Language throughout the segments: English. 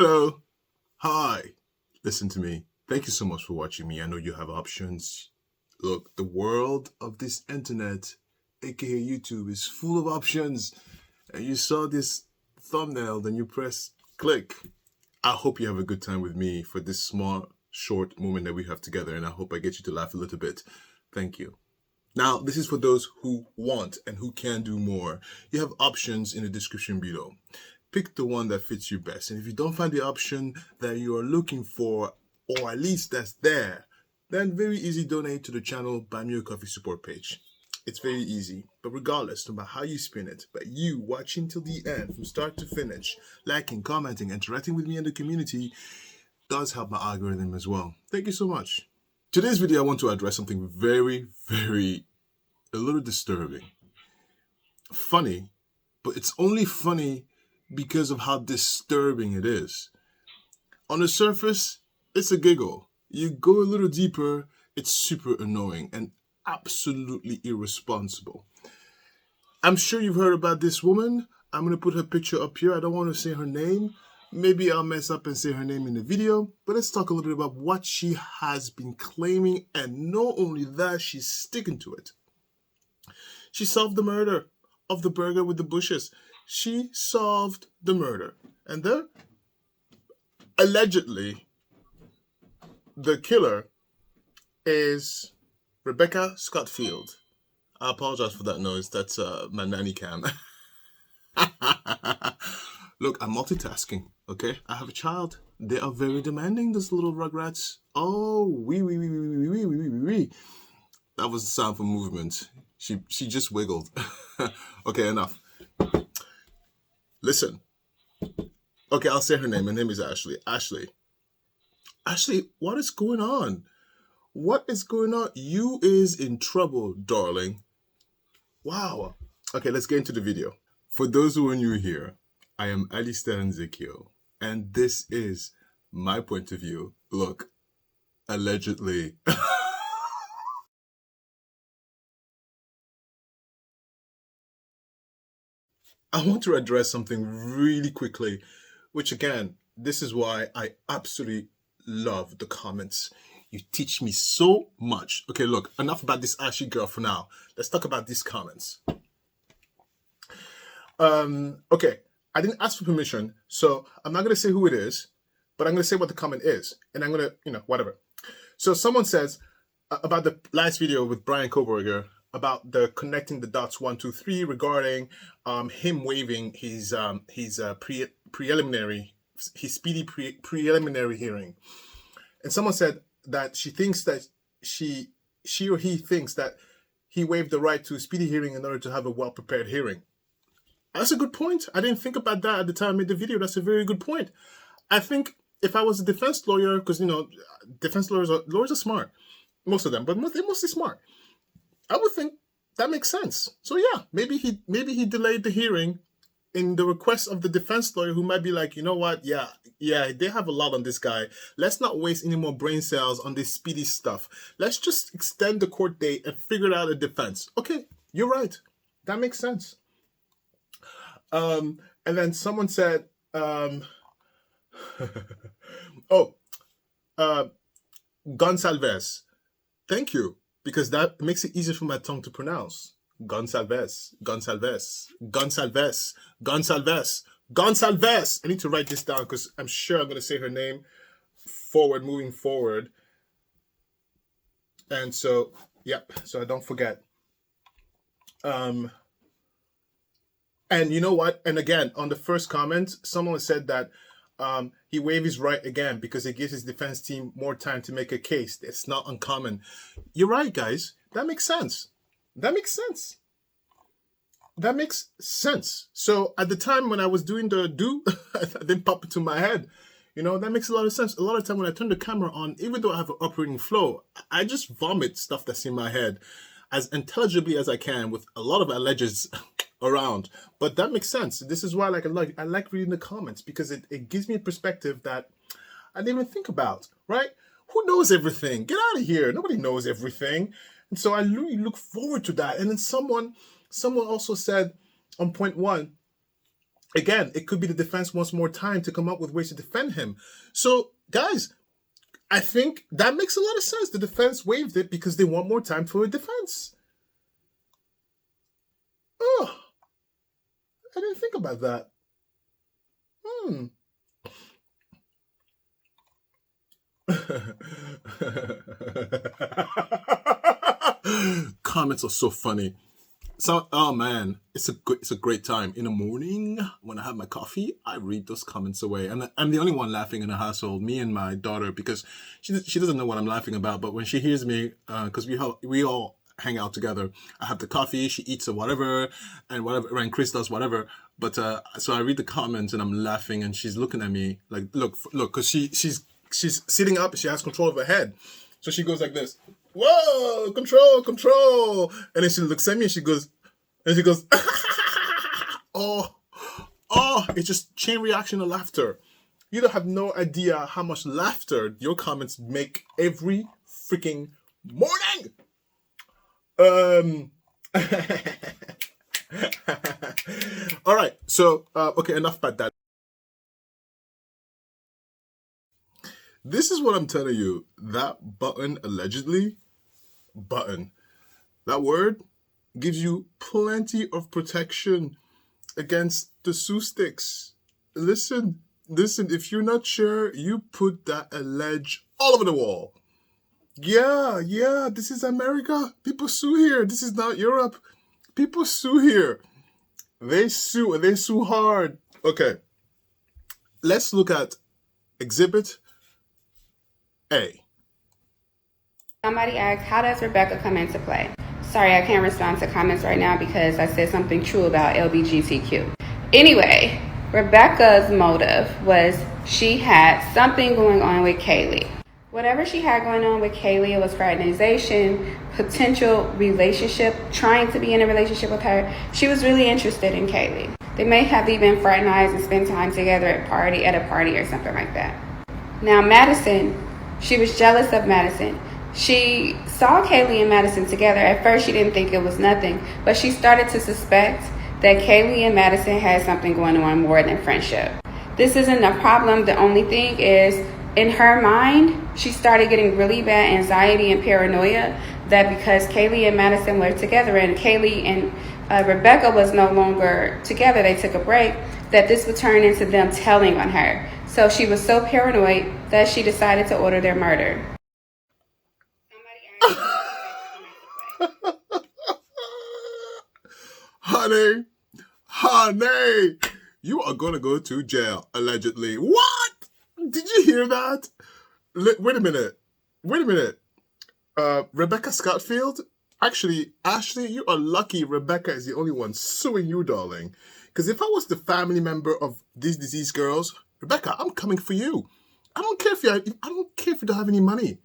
Hello. Hi. Listen to me. Thank you so much for watching me. I know you have options. Look, the world of this internet, aka YouTube, is full of options. And you saw this thumbnail, then you press click. I hope you have a good time with me for this small, short moment that we have together, and I hope I get you to laugh a little bit. Thank you. Now, this is for those who want and who can do more. You have options in the description below. Pick the one that fits you best. And if you don't find the option that you are looking for, or at least that's there, then very easy, donate to the channel Buy Me a Coffee support page. It's very easy, but regardless, no matter how you spin it, but you watching till the end, from start to finish, liking, commenting, interacting with me in the community, does help my algorithm as well. Thank you so much. Today's video, I want to address something very, a little disturbing. Funny, but it's only funny because of how disturbing it is. On the surface, it's a giggle. You go a little deeper, it's super annoying and absolutely irresponsible. I'm sure you've heard about this woman. I'm going to put her picture up here. I don't want to say her name. Maybe I'll mess up and say her name in the video, but let's talk a little bit about what she has been claiming, and not only that, she's sticking to it. She solved the murder of the burger with the bushes. She solved the murder. And then, allegedly, the killer is Rebecca Schofield. I apologize for that noise. That's my nanny cam. Look, I'm multitasking, okay? I have a child. They are very demanding, those little rugrats. Oh, wee. That was the sound for movement. She just wiggled. Okay, enough. Listen. Okay, I'll say her name. Her name is Ashley. Ashley, what is going on? What is going on? You is in trouble, darling. Wow. Okay, let's get into the video. For those who are new here, I am Alistair Nzekio, and this is my point of view. Look, allegedly. I want to address something really quickly, which again, this is why I absolutely love the comments. You teach me so much. Okay, look, enough about this Ashley girl for now. Let's talk about these comments. Okay, I didn't ask for permission, so I'm not going to say who it is, but I'm going to say what the comment is, and I'm going to, whatever. So someone says about the last video with Bryan Khoberger about the connecting the dots 1, 2, 3 regarding him waiving his speedy preliminary hearing, and someone said that she thinks that she or he thinks that he waived the right to a speedy hearing in order to have a well-prepared hearing. That's a good point. I didn't think about that at the time I made the video. That's a very good point. I think if I was a defense lawyer, because, defense lawyers are smart. Most of them, but they're mostly smart. I would think that makes sense. So yeah, maybe he delayed the hearing in the request of the defense lawyer, who might be like, you know what? Yeah, they have a lot on this guy. Let's not waste any more brain cells on this speedy stuff. Let's just extend the court date and figure out a defense. Okay, you're right. That makes sense. And then someone said, Gonsalves. Thank you, because that makes it easier for my tongue to pronounce. Gonsalves. I need to write this down because I'm sure I'm going to say her name moving forward. And so, yep, so I don't forget. And you know what? And again, on the first comment, someone said that he waived his right again because it gives his defense team more time to make a case. It's not uncommon. You're right, guys. That makes sense. That makes sense. So at the time when I was doing the it didn't pop into my head. That makes a lot of sense. A lot of time when I turn the camera on, even though I have an operating flow, I just vomit stuff that's in my head as intelligibly as I can with a lot of alleges around. But that makes sense. This is why I like reading the comments, because it gives me a perspective that I didn't even think about, right? Who knows everything? Get out of here. Nobody knows everything. And so I really look forward to that. And then someone also said on point 1 Again, it could be the defense wants more time to come up with ways to defend him. So, guys, I think that makes a lot of sense. The defense waived it because they want more time for a defense. Oh, I didn't think about that. Comments are so funny. So, oh man, it's a great time in the morning when I have my coffee. I read those comments away, and I'm the only one laughing in the household. Me and my daughter, because she doesn't know what I'm laughing about. But when she hears me, because we all hang out together. I have the coffee, she eats or whatever, and Chris does whatever. But so I read the comments and I'm laughing, and she's looking at me like, look, because she's sitting up and she has control of her head, so she goes like this. Whoa, control. And then she looks at me and she goes, oh, it's just chain reaction of laughter. You don't have no idea how much laughter your comments make every freaking morning. All right. So, okay, enough about that. This is what I'm telling you. That button, allegedly, that word gives you plenty of protection against the Sue sticks. Listen, if you're not sure, you put that allege all over the wall. Yeah, this is America. People sue here. This is not Europe. People sue here. They sue, and they sue hard. Okay, let's look at Exhibit A. Somebody asked, how does Rebecca come into play? Sorry, I can't respond to comments right now because I said something true about LGBTQ. Anyway, Rebecca's motive was she had something going on with Kaylee. Whatever she had going on with Kaylee, it was fraternization, potential relationship, trying to be in a relationship with her. She was really interested in Kaylee. They may have even fraternized and spent time together at a party or something like that. Now, Madison, she was jealous of Madison. She saw Kaylee and Madison together. At first, she didn't think it was nothing, but she started to suspect that Kaylee and Madison had something going on more than friendship. This isn't a problem. The only thing is, in her mind, she started getting really bad anxiety and paranoia that because Kaylee and Madison were together and Kaylee and Rebecca was no longer together, they took a break, that this would turn into them telling on her. So she was so paranoid that she decided to order their murder. Honey, you are going to go to jail, allegedly. What? Did you hear that? Wait a minute. Rebecca Scottfield? Actually, Ashley, you are lucky Rebecca is the only one suing you, darling. Because if I was the family member of these diseased girls, Rebecca, I'm coming for you. I don't care if you don't have any money.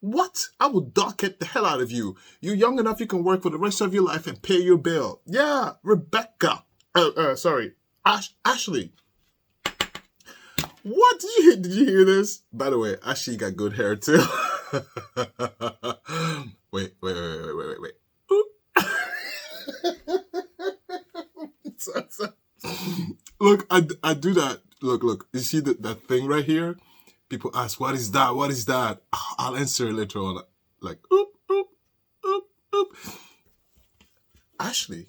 What? I will docket the hell out of you. You're young enough you can work for the rest of your life and pay your bill. Yeah, Rebecca. Ashley. What? Did you hear this? By the way, Ashley got good hair too. Wait. Look, I do that. Look. You see that thing right here? People ask, what is that? I'll answer later on. Like, oop. Ashley.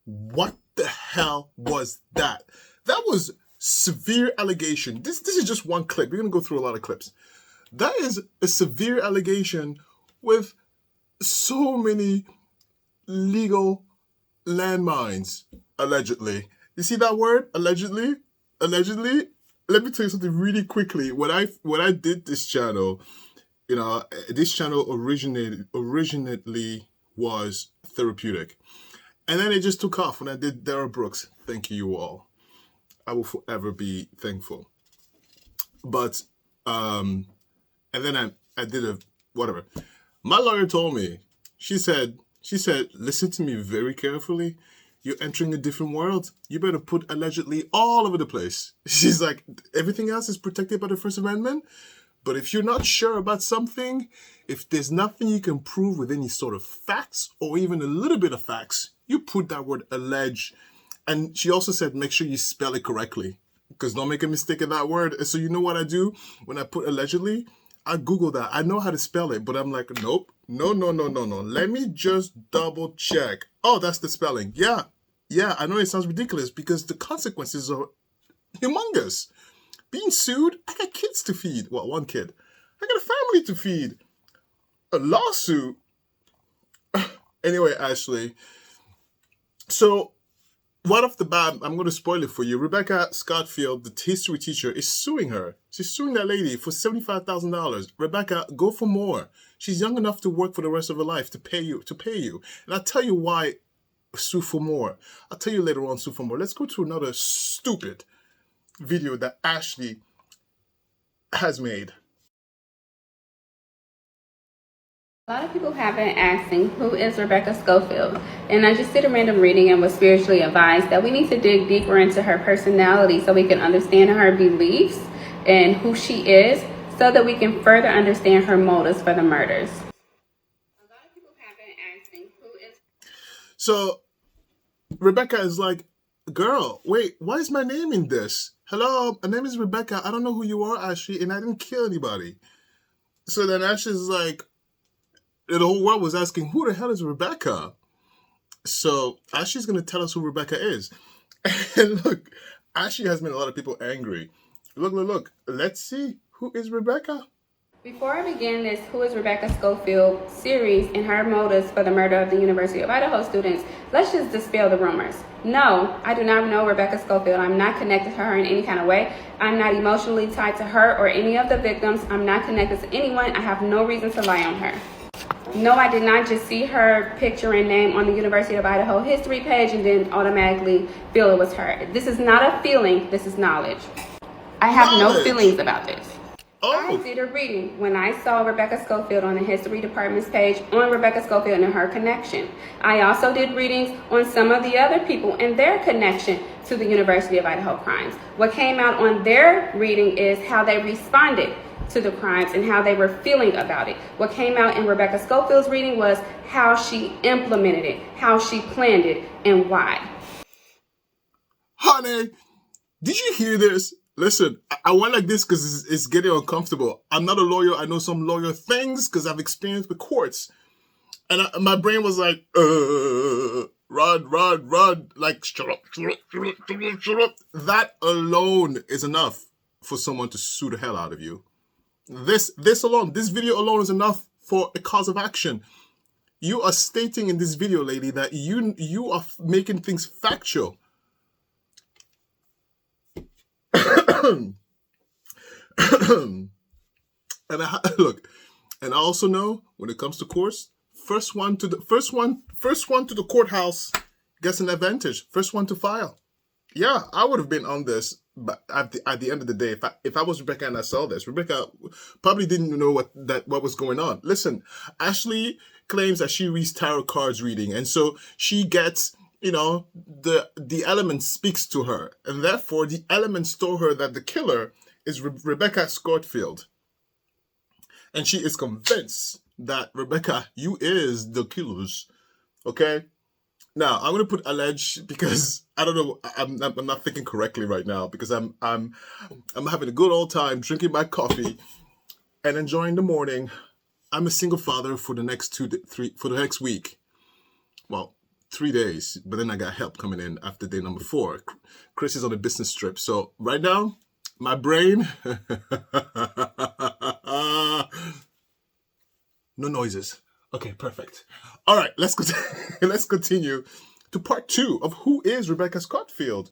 What the hell was that? That was severe allegation. This is just one clip. We're going to go through a lot of clips. That is a severe allegation with so many legal landmines, allegedly. You see that word? Allegedly? Let me tell you something really quickly. When I did this channel, this channel originally was therapeutic. And then it just took off when I did Dara Brooks. Thank you all. I will forever be thankful. But, and then I did whatever. My lawyer told me, she said, listen to me very carefully. You're entering a different world. You better put allegedly all over the place. She's like, everything else is protected by the First Amendment, But if you're not sure about something, if there's nothing you can prove with any sort of facts or even a little bit of facts, you put that word allege. And she also said, make sure you spell it correctly, because don't make a mistake in that word. And so you know what I do when I put allegedly? I Google that. I know how to spell it, but I'm like, nope, no. Let me just double check. Oh, that's the spelling. Yeah, I know it sounds ridiculous because the consequences are humongous. Being sued, I got kids to feed. Well, one kid. I got a family to feed. A lawsuit. Anyway, Ashley. So, right off the bat, I'm going to spoil it for you. Rebecca Scottfield, the history teacher, is suing her. She's suing that lady for $75,000. Rebecca, go for more. She's young enough to work for the rest of her life to pay you. And I'll tell you why sue for more. I'll tell you later on, sue for more. Let's go to another stupid video that Ashley has made. A lot of people have been asking, who is Rebecca Schofield? And I just did a random reading and was spiritually advised that we need to dig deeper into her personality so we can understand her beliefs and who she is so that we can further understand her motives for the murders. A lot of people have been asking, who is... So, Rebecca is like, girl, wait, why is my name in this? Hello, my name is Rebecca. I don't know who you are, Ashley, and I didn't kill anybody. So then Ashley's like, the whole world was asking, who the hell is Rebecca? So Ashley's going to tell us who Rebecca is. And look, Ashley has made a lot of people angry. Look. Let's see, who is Rebecca? Before I begin this Who is Rebecca Schofield series and her motives for the murder of the University of Idaho students, let's just dispel the rumors. No, I do not know Rebecca Schofield. I'm not connected to her in any kind of way. I'm not emotionally tied to her or any of the victims. I'm not connected to anyone. I have no reason to lie on her. No, I did not just see her picture and name on the University of Idaho history page and then automatically feel it was her. This is not a feeling, this is knowledge. I have no feelings about this. I did a reading when I saw Rebecca Schofield on the history department's page on Rebecca Schofield and her connection. I also did readings on some of the other people and their connection to the University of Idaho crimes. What came out on their reading is how they responded to the crimes and how they were feeling about it. What came out in Rebecca Schofield's reading was how she implemented it, how she planned it, and why. Honey, did you hear this? Listen, I went like this because it's getting uncomfortable. I'm not a lawyer. I know some lawyer things because I've experienced the courts. And my brain was like, run. Like, shut up. That alone is enough for someone to sue the hell out of you. This video alone is enough for a cause of action. You are stating in this video, lady, that you are making things factual. And I also know when it comes to courts, first one to the courthouse gets an advantage. First one to file. Yeah, I would have been on this, but at the end of the day, if I was Rebecca and I saw this, Rebecca probably didn't know what was going on. Listen, Ashley claims that she reads tarot cards reading, and so she gets, the element speaks to her, and therefore the elements told her that the killer is Rebecca Schofield, and she is convinced that Rebecca, you is the killers. Okay. Now I'm gonna put alleged because I don't know. I'm not thinking correctly right now because I'm having a good old time drinking my coffee and enjoying the morning. I'm a single father for the next next week. Well, 3 days, but then I got help coming in after day number 4. Chris is on a business trip, so right now my brain. No noises. Okay, perfect. All right, let's continue to part 2 of who is Rebecca Schofield.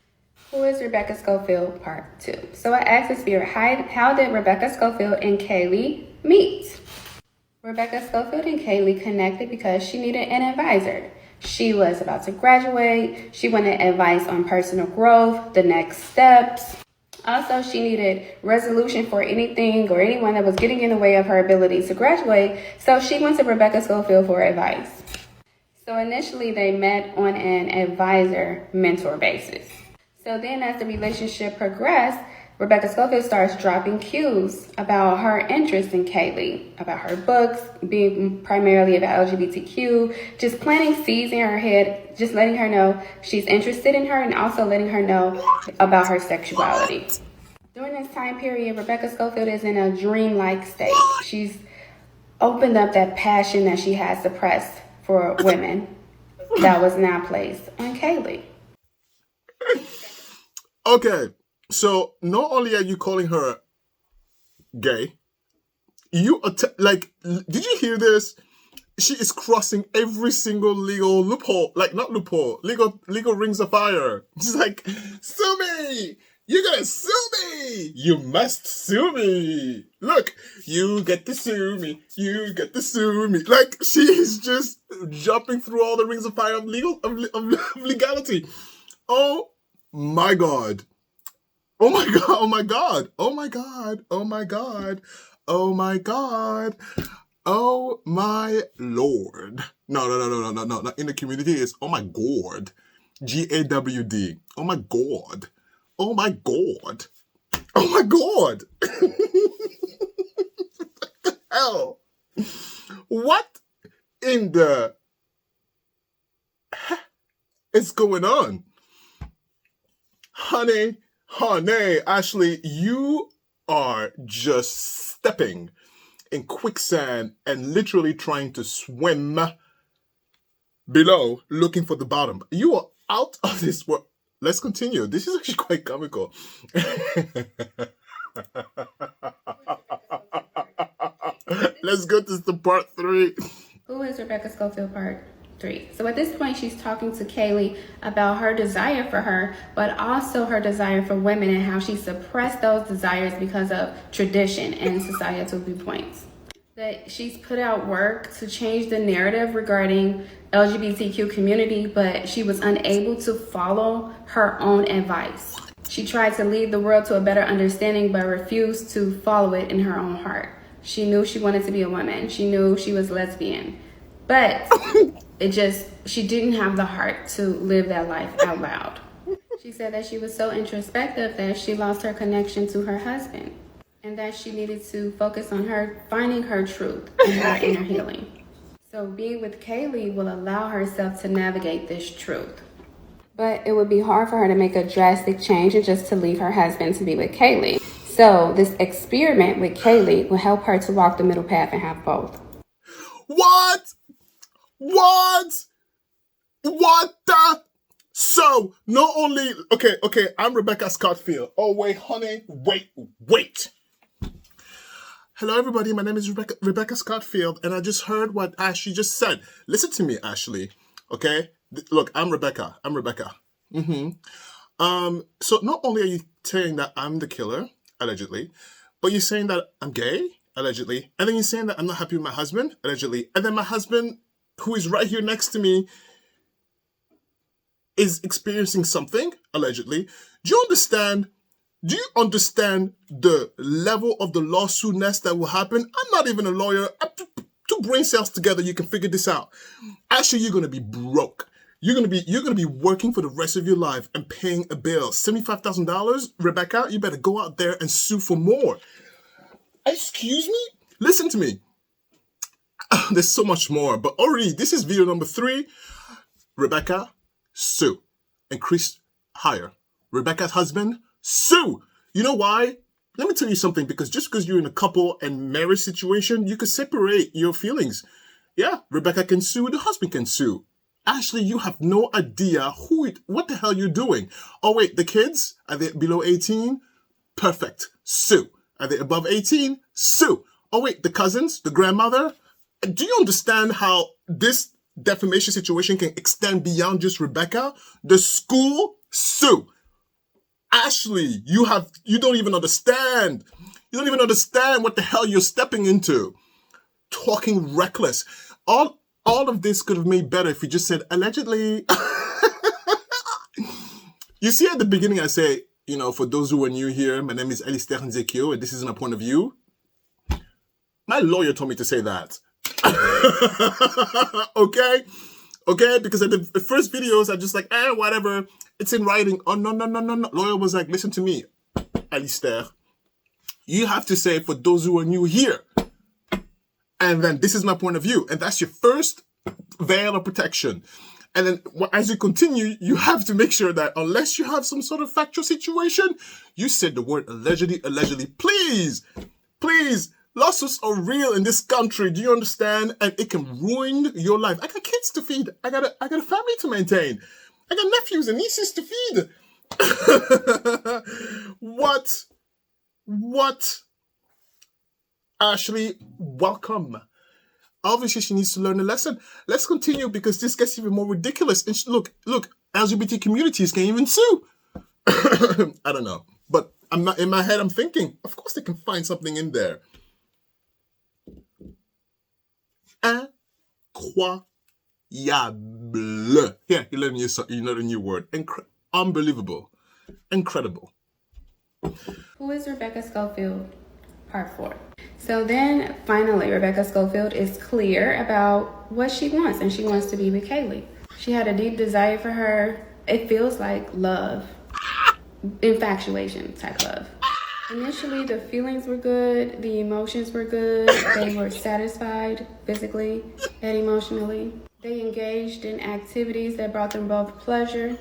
Who is Rebecca Schofield, part 2. So I asked the spirit, how did Rebecca Schofield and Kaylee meet? Rebecca Schofield and Kaylee connected because she needed an advisor. She was about to graduate. She wanted advice on personal growth, the next steps. Also, she needed resolution for anything or anyone that was getting in the way of her ability to graduate. So she went to Rebecca Schofield for advice. So initially they met on an advisor-mentor basis. So then as the relationship progressed, Rebecca Schofield starts dropping cues about her interest in Kaylee, about her books, being primarily about LGBTQ, just planting seeds in her head, just letting her know she's interested in her and also letting her know about her sexuality. During this time period, Rebecca Schofield is in a dreamlike state. She's opened up that passion that she had suppressed for women that was now placed on Kaylee. Okay, so not only are you calling her gay, did you hear this? She is crossing every single legal loophole, like not loophole, legal rings of fire. She's like, sue me! You're gonna sue me! You must sue me! Look, you get to sue me. You get to sue me. Like, she is just jumping through all the rings of fire of legality. Oh my God. Oh my God. Oh my God. Oh my God. Oh my God. Oh my God. Oh my Lord. No. Not in the community, it's oh my God. GAWD. Oh my God. Oh my God. Oh my God. What the hell? What in the heck is going on? Honey, Ashley, you are just stepping in quicksand and literally trying to swim below, looking for the bottom. You are out of this world. Let's continue. This is actually quite comical. Let's go to the part 3. Who is Rebecca Schofield part 3? So at this point, she's talking to Kaylee about her desire for her, but also her desire for women and how she suppressed those desires because of tradition and societal viewpoints. That she's put out work to change the narrative regarding LGBTQ community, but she was unable to follow her own advice. She tried to lead the world to a better understanding, but refused to follow it in her own heart. She knew she wanted to be a woman. She knew she was lesbian, but she didn't have the heart to live that life out loud. She said that she was so introspective that she lost her connection to her husband, and that she needed to focus on her finding her truth and her inner healing. So being with Kaylee will allow herself to navigate this truth. But it would be hard for her to make a drastic change and just to leave her husband to be with Kaylee. So this experiment with Kaylee will help her to walk the middle path and have both. What the? So, not only, okay, I'm Rebecca Scottfield. Oh, wait, honey, wait. Hello, everybody. My name is Rebecca Schofield, and I just heard what Ashley just said. Listen to me, Ashley. Okay? Look, I'm Rebecca. So not only are you saying that I'm the killer, allegedly, but you're saying that I'm gay, allegedly, and then you're saying that I'm not happy with my husband, allegedly, and then my husband, who is right here next to me, is experiencing something, allegedly. Do you understand the level of the lawsuit nest that will happen? I'm not even a lawyer. Two brain cells together, you can figure this out. Actually, you're gonna be broke. You're gonna be working for the rest of your life and paying a bill. $75,000, Rebecca, you better go out there and sue for more. Excuse me? Listen to me. There's so much more, but already, this is video number 3. Rebecca, sue. Increase higher. Rebecca's husband, sue. You know why? Let me tell you something, because just because you're in a couple and marriage situation, you could separate your feelings. Yeah, Rebecca can sue, the husband can sue. Ashley, you have no idea what the hell you're doing. Oh wait, the kids, are they below 18? Perfect, sue. Are they above 18? Sue. Oh wait, the cousins, the grandmother? Do you understand how this defamation situation can extend beyond just Rebecca? The school, sue. Ashley, you don't even understand. You don't even understand what the hell you're stepping into. Talking reckless. All of this could have made better if you just said, allegedly. You see at the beginning I say, for those who are new here, my name is Alistair Nzekio, and this isn't a point of view. My lawyer told me to say that. Okay? Because at the first videos, I just like, whatever. It's in writing. Oh, no. Lawyer was like, listen to me. Alistair, you have to say, for those who are new here, and then this is my point of view, and that's your first veil of protection. And then as you continue, you have to make sure that unless you have some sort of factual situation, you said the word allegedly. Please, lawsuits are real in this country. Do you understand? And it can ruin your life. I got kids to feed. I got a family to maintain. I got nephews and nieces to feed. What? Ashley, welcome. Obviously, she needs to learn a lesson. Let's continue because this gets even more ridiculous. And look, LGBT communities can even sue. I don't know. But I'm not in my head. I'm thinking, of course, they can find something in there. Incroyable. Yeah, you learn a new word. Unbelievable. Incredible. Who is Rebecca Schofield? Part 4. So then finally Rebecca Schofield is clear about what she wants, and she wants to be with Kaylee. She had a deep desire for her. It feels like love, infatuation type love. Initially the feelings were good, the emotions were good, they were satisfied physically and emotionally. They engaged in activities that brought them both pleasure,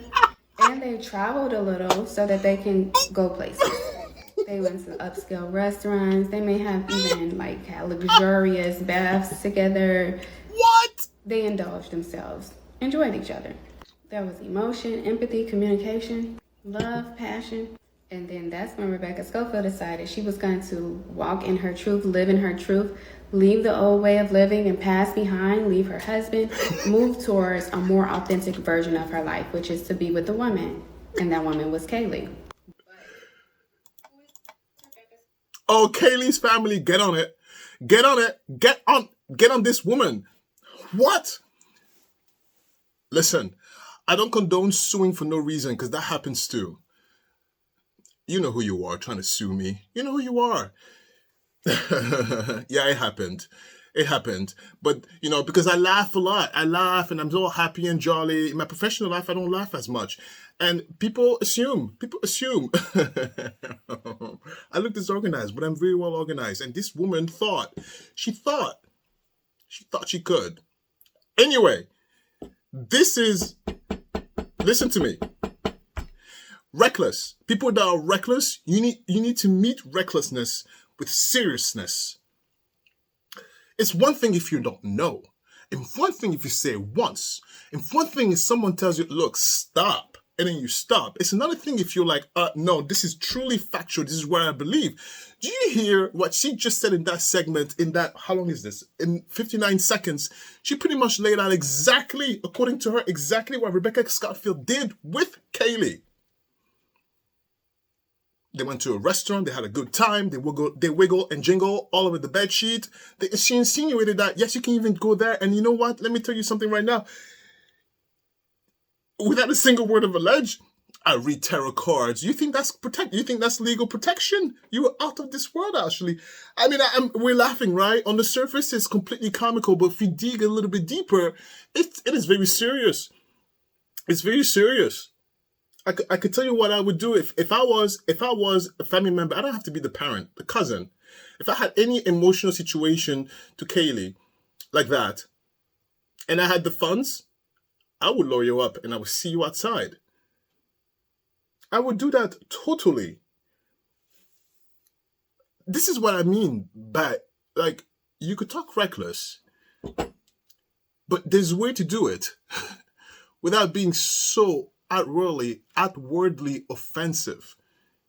and they traveled a little so that they can go places. They went to upscale restaurants. They may have even had luxurious baths together. What? They indulged themselves, enjoyed each other. There was emotion, empathy, communication, love, passion. And then that's when Rebecca Schofield decided she was going to walk in her truth, live in her truth, leave the old way of living and past behind, leave her husband, move towards a more authentic version of her life, which is to be with a woman. And that woman was Kaylee. Oh, Kaylee's family, get on it. Get on this woman. What? Listen, I don't condone suing for no reason, because that happens too. You know who you are trying to sue me. You know who you are. Yeah, it happened. But, because I laugh a lot. I laugh and I'm all happy and jolly. In my professional life, I don't laugh as much. And people assume. I look disorganized, but I'm very well organized. And this woman thought she could. Anyway, listen to me. Reckless. People that are reckless, you need to meet recklessness with seriousness. It's one thing if you don't know. And one thing if you say it once. And one thing if someone tells you, look, stop. And then you stop. It's another thing if you're like, no, this is truly factual. This is what I believe. Do you hear what she just said in that segment, how long is this? In 59 seconds, she pretty much laid out exactly, according to her, exactly what Rebecca Scottfield did with Kaylee. They went to a restaurant. They had a good time. They wiggle and jingle all over the bed sheet. She insinuated that, yes, you can even go there. And you know what? Let me tell you something right now. Without a single word of allege, I read tarot cards. You think that's You think that's legal protection? You were out of this world, Ashley. I mean, we're laughing, right? On the surface, it's completely comical. But if you dig a little bit deeper, it is very serious. It's very serious. I could tell you what I would do if I was a family member. I don't have to be the parent, the cousin. If I had any emotional situation to Kaylee like that, and I had the funds, I would lure you up and I would see you outside. I would do that totally. This is what I mean by, you could talk reckless, but there's a way to do it without being so outwardly offensive.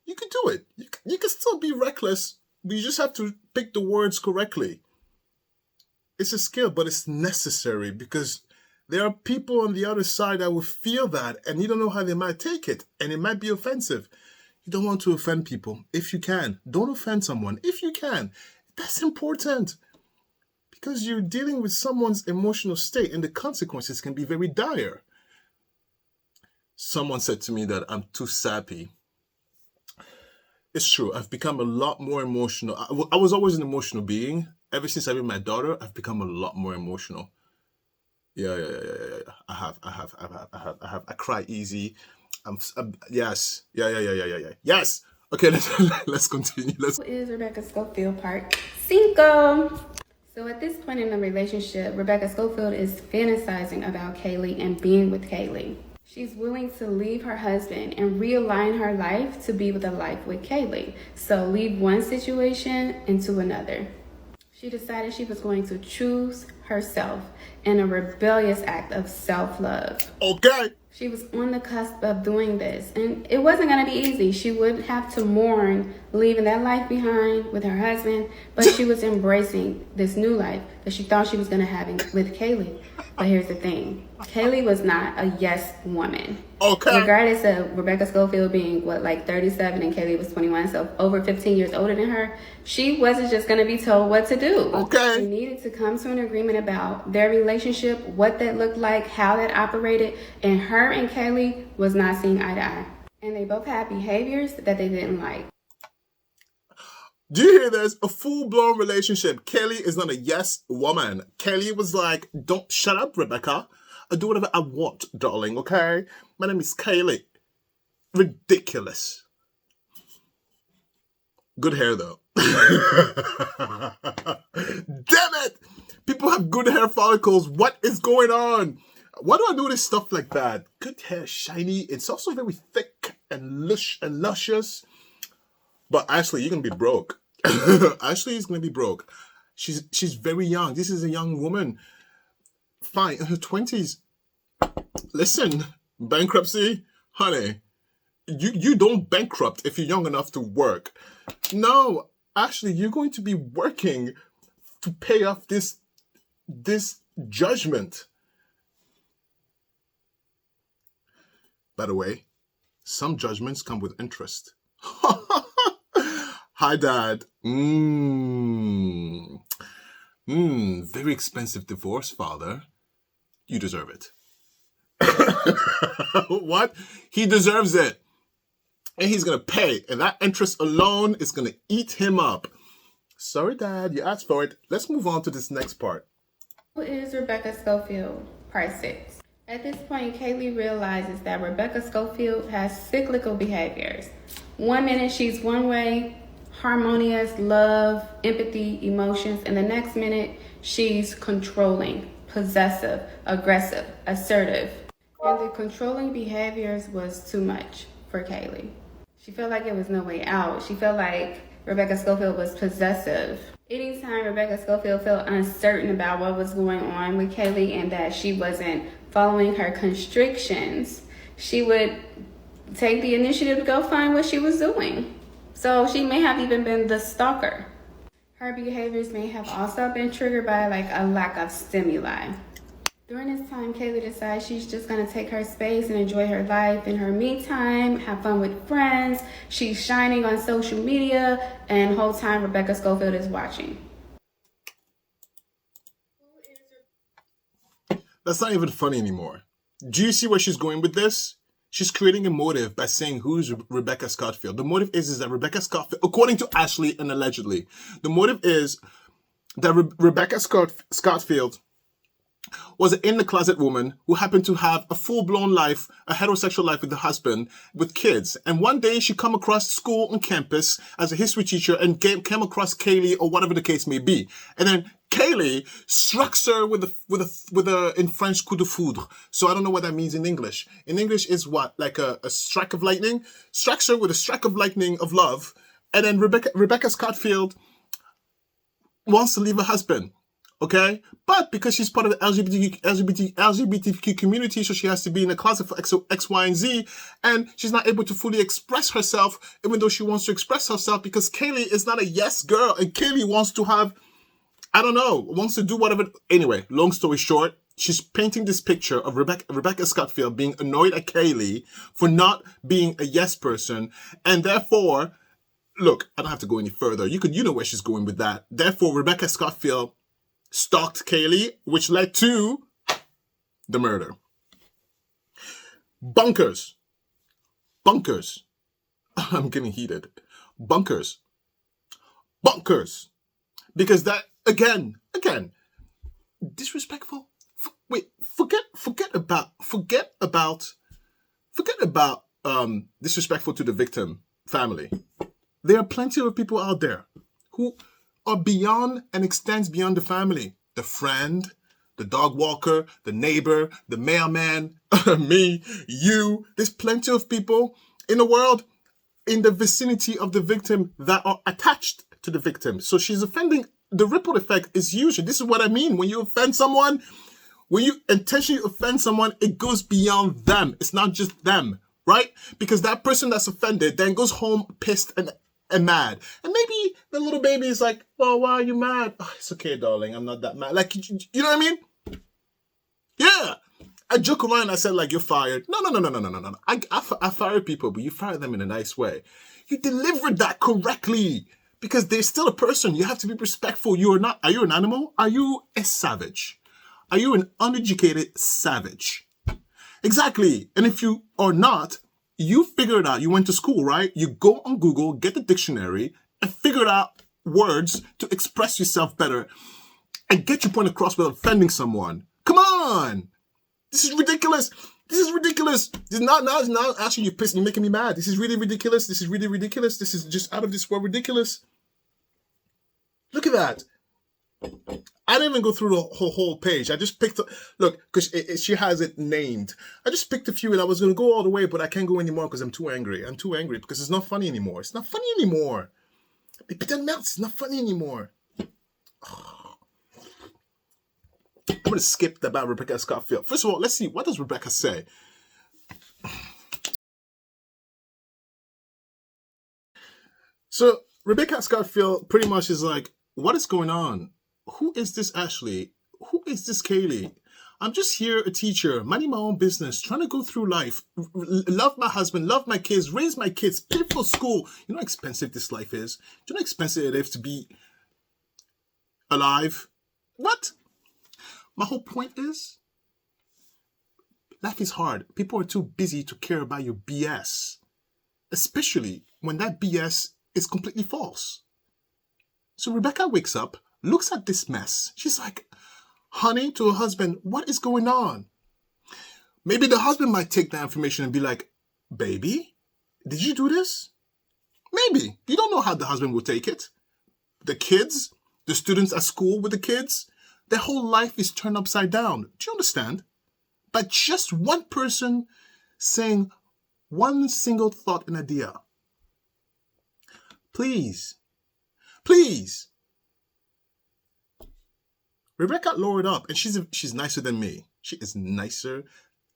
You could do it. You can still be reckless, but you just have to pick the words correctly. It's a skill, but it's necessary because there are people on the other side that will feel that, and you don't know how they might take it, and it might be offensive. You don't want to offend people. If you can, don't offend someone. If you can, that's important because you're dealing with someone's emotional state, and the consequences can be very dire. Someone said to me that I'm too sappy. It's true. I've become a lot more emotional. I was always an emotional being. Ever since I met my daughter, I've become a lot more emotional. Yeah. I have. I cry easy. Yes. Yeah. Yes. Okay, let's continue. Who is Rebecca Schofield part 5? So at this point in the relationship, Rebecca Schofield is fantasizing about Kaylee and being with Kaylee. She's willing to leave her husband and realign her life to be with a life with Kaylee. So leave one situation into another. She decided she was going to choose herself in a rebellious act of self-love. Okay. She was on the cusp of doing this, and it wasn't going to be easy. She would have to mourn leaving that life behind with her husband, but she was embracing this new life that she thought she was going to have with Kaylee. But here's the thing. Kaylee was not a yes woman. Okay. Regardless of Rebecca Schofield being, 37, and Kaylee was 21, so over 15 years older than her, she wasn't just going to be told what to do. Okay. She needed to come to an agreement about their relationship, what that looked like, how that operated, and her and Kaylee was not seeing eye to eye. And they both had behaviors that they didn't like. Do you hear this? A full-blown relationship. Kaylee is not a yes woman. Kaylee was like, don't shut up, Rebecca. I do whatever I want, darling, okay? My name is Kaylee. Ridiculous. Good hair, though. Damn it! People have good hair follicles. What is going on? Why do I do this stuff like that? Good hair, shiny. It's also very thick and lush and luscious. But Ashley, you're going to be broke. Ashley is going to be broke. She's very young. This is a young woman. Fine, in her 20s. Listen, bankruptcy, honey, you don't bankrupt if you're young enough to work. No, Ashley, you're going to be working to pay off this judgment. By the way, some judgments come with interest. Hi, Dad. Very expensive divorce, Father. You deserve it. What? He deserves it. And he's going to pay. And that interest alone is going to eat him up. Sorry, Dad. You asked for it. Let's move on to this next part. Who is Rebecca Schofield? Part 6. At this point, Kaylee realizes that Rebecca Schofield has cyclical behaviors. 1 minute she's one way, harmonious, love, empathy, emotions, and the next minute she's controlling, possessive, aggressive, assertive. And the controlling behaviors was too much for Kaylee. She felt like it was no way out. She felt like Rebecca Schofield was possessive. Anytime Rebecca Schofield felt uncertain about what was going on with Kaylee and that she wasn't following her constrictions, she would take the initiative to go find what she was doing. So she may have even been the stalker. Her behaviors may have also been triggered by a lack of stimuli. During this time, Kaylee decides she's just going to take her space and enjoy her life in her me time, have fun with friends. She's shining on social media, and the whole time Rebecca Schofield is watching. That's not even funny anymore. Do you see where she's going with this? She's creating a motive by saying who's Rebecca Scottfield. The motive is that Rebecca Scottfield, according to Ashley and allegedly, the motive is that Rebecca Scottfield was an in-the-closet woman who happened to have a full-blown life, a heterosexual life with her husband, with kids. And one day she come across school on campus as a history teacher and came across Kaylee or whatever the case may be. And then Kaylee strikes her with a in French coup de foudre. So I don't know what that means in English. In English is what? Like a strike of lightning? Strikes her with a strike of lightning of love. And then Rebecca Scottfield wants to leave her husband. Okay? But because she's part of the LGBTQ community, so she has to be in a closet for X, Y, and Z, and she's not able to fully express herself, even though she wants to express herself, because Kaylee is not a yes girl, and Kaylee wants to have, wants to do whatever. Anyway, long story short, she's painting this picture of Rebecca Scottfield being annoyed at Kaylee for not being a yes person, and therefore, look, I don't have to go any further. You know where she's going with that. Therefore, Rebecca Scottfield stalked Kaylee, which led to the murder. Bunkers. I'm getting heated. Bunkers. Because that, again, disrespectful. Forget about disrespectful to the victim family. There are plenty of people out there who are beyond and extends beyond the family. The friend, the dog walker, the neighbor, the mailman, me, you. There's plenty of people in the world in the vicinity of the victim that are attached to the victim. So she's offending. The ripple effect is huge. This is what I mean. When you offend someone, when you intentionally offend someone, it goes beyond them. It's not just them, right? Because that person that's offended then goes home pissed and mad. And maybe the little baby is like, well, why are you mad? Oh, it's okay, darling. I'm not that mad. Like, you know what I mean? Yeah. I joke around. I said, like, you're fired. No. I fire people, but you fire them in a nice way. You delivered that correctly because they're still a person. You have to be respectful. You are not. Are you an animal? Are you a savage? Are you an uneducated savage? Exactly. And if you are not, you figure it out. You went to school, right? You go on Google, get the dictionary, and figure out words to express yourself better and get your point across without offending someone. Come on. This is ridiculous. This is ridiculous. This is not actually you're pissed. You're making me mad. This is really ridiculous. This is really ridiculous. This is just out of this world ridiculous. Look at that. I didn't even go through the whole page. I just picked, look, because she has it named. I just picked a few and I was going to go all the way, but I can't go anymore because I'm too angry. I'm too angry because it's not funny anymore. It's not funny anymore. It doesn't melt. It's not funny anymore. I'm going to skip about Rebecca Schofield. First of all, let's see. What does Rebecca say? So Rebecca Schofield pretty much is like, what is going on? Who is this Ashley? Who is this Kaylee? I'm just here, a teacher, minding my own business, trying to go through life, love my husband, love my kids, raise my kids, pay for school. You know how expensive this life is? Do you know how expensive it is to be alive? What? My whole point is, life is hard. People are too busy to care about your BS, especially when that BS is completely false. So Rebecca wakes up, looks at this mess. She's like, honey, to her husband, what is going on? Maybe the husband might take that information and be like, baby, did you do this? Maybe. You don't know how the husband will take it. The kids, the students at school with the kids, their whole life is turned upside down. Do you understand? By just one person saying one single thought and idea. Please. Rebecca lowered up, and she's nicer than me. She is nicer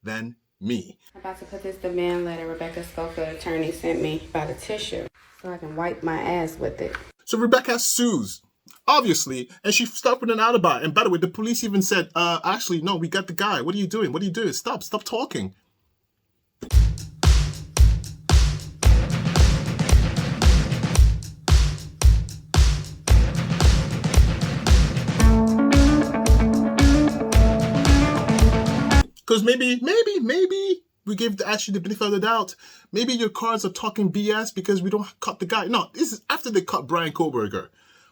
than me. I'm about to put this demand letter Rebecca Schofield attorney sent me by the tissue so I can wipe my ass with it. So Rebecca sues, obviously, and she stopped with an alibi. And by the way, the police even said, actually, no, we got the guy. What are you doing? Stop talking. Because maybe we give Ashley the benefit of the doubt. Maybe your cards are talking BS because we don't cut the guy. No, this is after they cut Bryan Khoberger.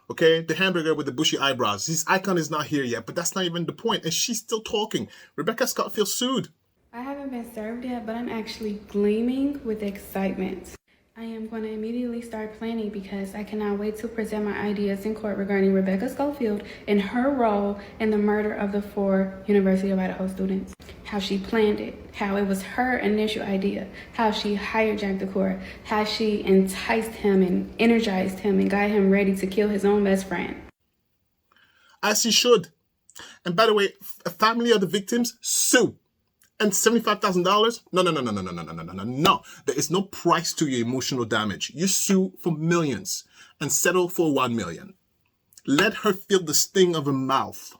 Okay, the hamburger with the bushy eyebrows. His icon is not here yet, but that's not even the point. And she's still talking. Rebecca Schofield sued. I haven't been served yet, but I'm actually gleaming with excitement. I am going to immediately start planning because I cannot wait to present my ideas in court regarding Rebecca Schofield and her role in the murder of the 4 University of Idaho students. How she planned it, how it was her initial idea, how she hijacked the court, how she enticed him and energized him and got him ready to kill his own best friend. As he should. And by the way, a family of the victims, sue. And $75,000? No. There is no price to your emotional damage. You sue for millions and settle for $1 million. Let her feel the sting of her mouth.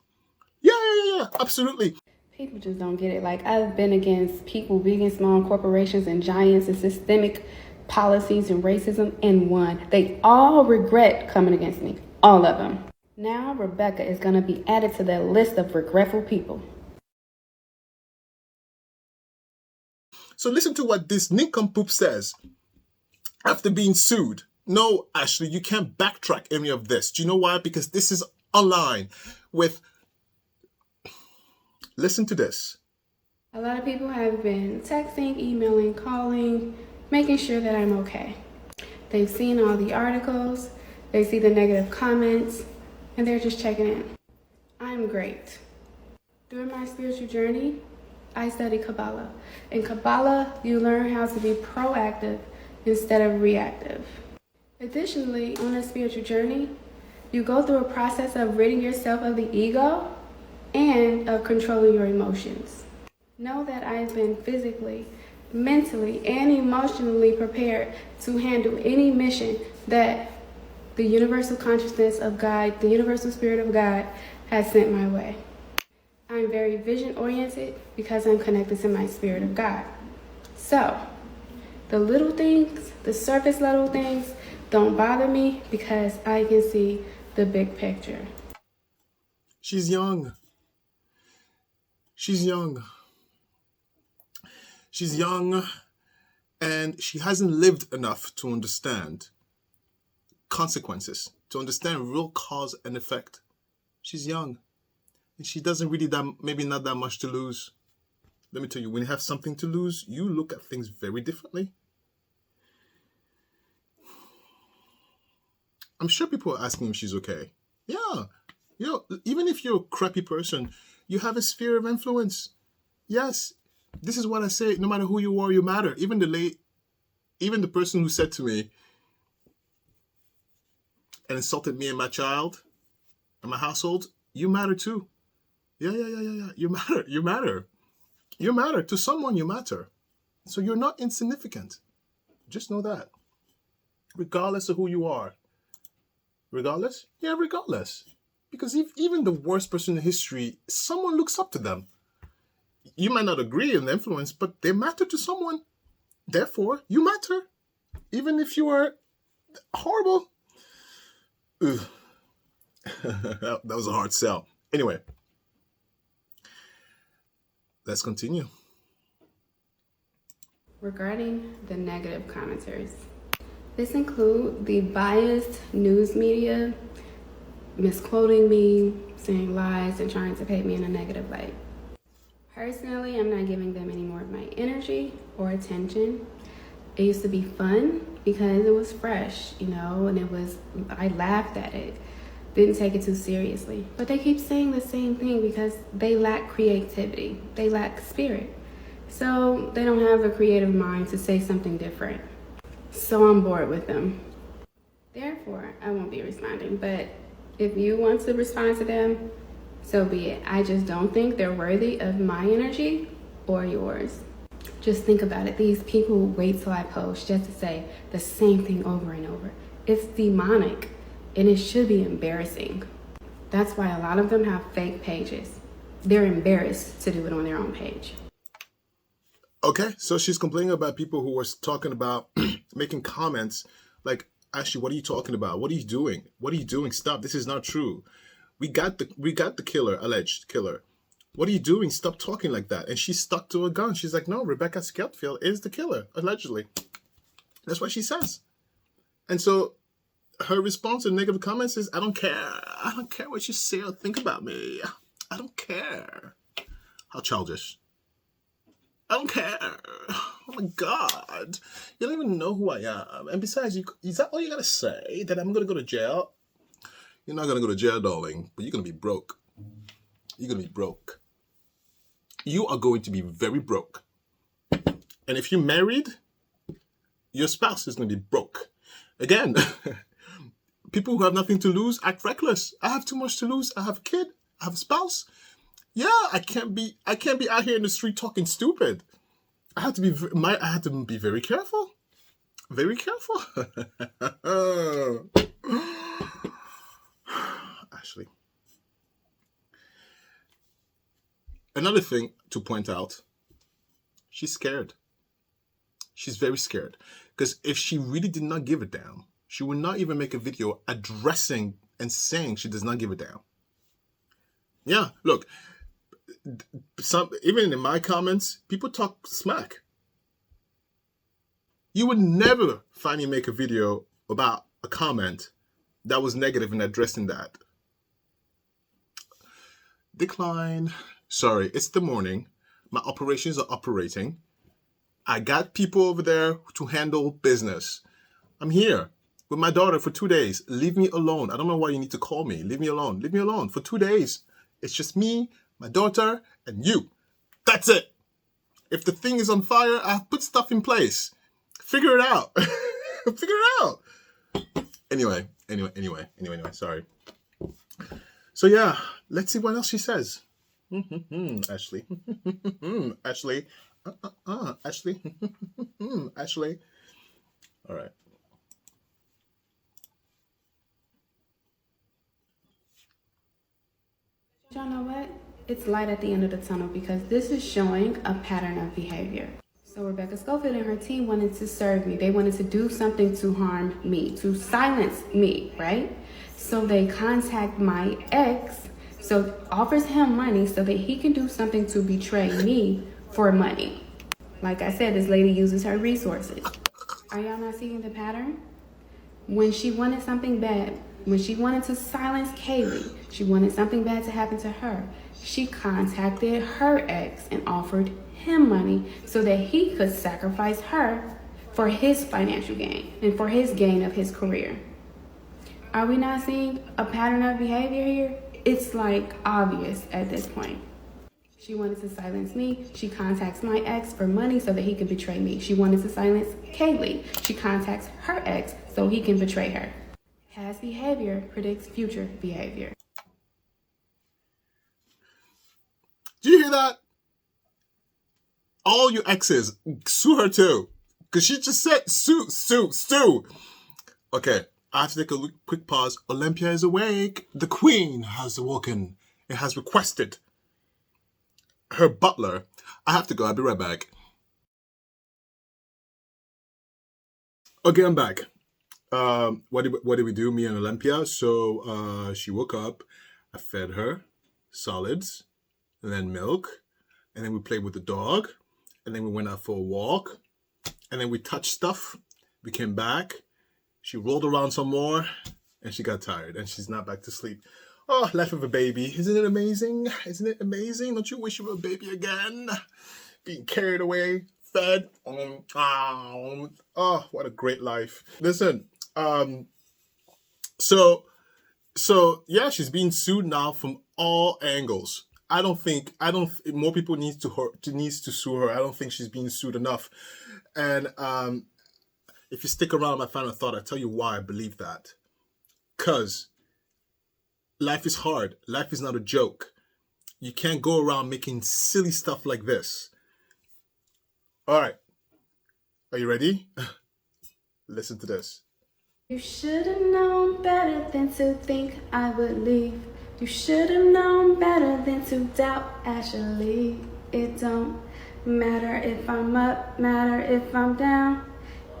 Yeah, absolutely. People just don't get it. Like, I've been against people, big and small, corporations and giants and systemic policies and racism and won. They all regret coming against me. All of them. Now Rebecca is going to be added to that list of regretful people. So listen to what this nincompoop says after being sued. No, Ashley, you can't backtrack any of this. Do you know why? Because this is online with... Listen to this. A lot of people have been texting, emailing, calling, making sure that I'm okay. They've seen all the articles, they see the negative comments, and they're just checking in. I'm great. During my spiritual journey, I study Kabbalah. In Kabbalah, you learn how to be proactive instead of reactive. Additionally, on a spiritual journey, you go through a process of ridding yourself of the ego and of controlling your emotions. Know that I've been physically, mentally, and emotionally prepared to handle any mission that the universal consciousness of God, the universal spirit of God, has sent my way. I'm very vision-oriented because I'm connected to my spirit of God. So, the little things, the surface level things, don't bother me because I can see the big picture. She's young. She's young. She's young, and she hasn't lived enough to understand consequences, to understand real cause and effect. She's young, and she doesn't really maybe not that much to lose. Let me tell you, when you have something to lose, you look at things very differently. I'm sure people are asking if she's okay. Yeah. Even if you're a crappy person, you have a sphere of influence. Yes. This is what I say. No matter who you are, you matter. Even the person who said to me and insulted me and my child and my household, you matter too. Yeah. You matter. You matter. You matter. To someone, you matter. So you're not insignificant. Just know that. Regardless of who you are. Regardless? Yeah, regardless. Because even the worst person in history, someone looks up to them. You might not agree in the influence, but they matter to someone. Therefore, you matter. Even if you are horrible. Ugh. That was a hard sell. Anyway. Let's continue. Regarding the negative commentaries, this includes the biased news media misquoting me, saying lies, and trying to paint me in a negative light. Personally, I'm not giving them any more of my energy or attention. It used to be fun because it was fresh, and I laughed at it, didn't take it too seriously. But they keep saying the same thing because they lack creativity, they lack spirit. So they don't have the creative mind to say something different. So I'm bored with them. Therefore, I won't be responding. But if you want to respond to them, so be it. I just don't think they're worthy of my energy or yours. Just think about it. These people wait till I post just to say the same thing over and over. It's demonic, and it should be embarrassing. That's why a lot of them have fake pages. They're embarrassed to do it on their own page. Okay, so she's complaining about people who were talking about making comments like, Ashley, what are you talking about? What are you doing? What are you doing? Stop. This is not true. We got the killer, alleged killer. What are you doing? Stop talking like that. And she stuck to her gun. She's like, no, Rebecca Schofield is the killer, allegedly. That's what she says. And so her response to negative comments is, I don't care. I don't care what you say or think about me. I don't care. How childish. I don't care. Oh my God. You don't even know who I am. And besides, is that all you gotta say? That I'm gonna go to jail? You're not gonna go to jail, darling, but you're gonna be broke. You're gonna be broke. You are going to be very broke. And if you're married, your spouse is gonna be broke. Again, people who have nothing to lose act reckless. I have too much to lose. I have a kid. I have a spouse. Yeah, I can't be out here in the street talking stupid. I had to be very careful. Very careful. Ashley. Another thing to point out, she's scared. She's very scared. Because if she really did not give a damn, she would not even make a video addressing and saying she does not give a damn. Yeah, look. Even in my comments, people talk smack. You would never find me make a video about a comment that was negative and addressing that. Decline. Sorry, it's the morning. My operations are operating. I got people over there to handle business. I'm here with my daughter for 2 days. Leave me alone. I don't know why you need to call me. Leave me alone. Leave me alone for 2 days. It's just me, my daughter, and you. That's it. If the thing is on fire, I've put stuff in place. Figure it out. Figure it out. Anyway, sorry. So yeah, let's see what else she says. Ashley. Ashley. Ashley. Ashley. All right. Y'all know what? It's light at the end of the tunnel because this is showing a pattern of behavior. So Rebecca Schofield and her team wanted to serve me. They wanted to do something to harm me, to silence me, right? So they contact my ex, so offers him money so that he can do something to betray me for money. Like I said, this lady uses her resources. Are y'all not seeing the pattern? When she wanted something bad, when she wanted to silence Kaylee, she wanted something bad to happen to her, she contacted her ex and offered him money so that he could sacrifice her for his financial gain and for his gain of his career. Are we not seeing a pattern of behavior here? It's like obvious at this point. She wanted to silence me. She contacts my ex for money so that he could betray me. She wanted to silence Kaylee. She contacts her ex so he can betray her. Past behavior predicts future behavior. Do you hear that? All you exes, sue her too. Because she just said sue. Okay, I have to take a quick pause. Olympia is awake. The queen has awoken. It has requested her butler. I have to go. I'll be right back. Okay, I'm back. What did we do, me and Olympia? So she woke up. I fed her solids, and then milk, and then we played with the dog, and then we went out for a walk, and then we touched stuff. We came back. She rolled around some more, and she got tired, and she's not back to sleep. Oh, life of a baby. Isn't it amazing? Isn't it amazing? Don't you wish you were a baby again? Being carried away, fed. Oh, what a great life. Listen, so yeah, she's being sued now from all angles. More people needs to sue her. I don't think she's being sued enough. And if you stick around my final thought, I'll tell you why I believe that. Because life is hard. Life is not a joke. You can't go around making silly stuff like this. All right. Are you ready? Listen to this. You should have known better than to think I would leave. You should have known better than to doubt Ashley. It don't matter if I'm up, matter if I'm down.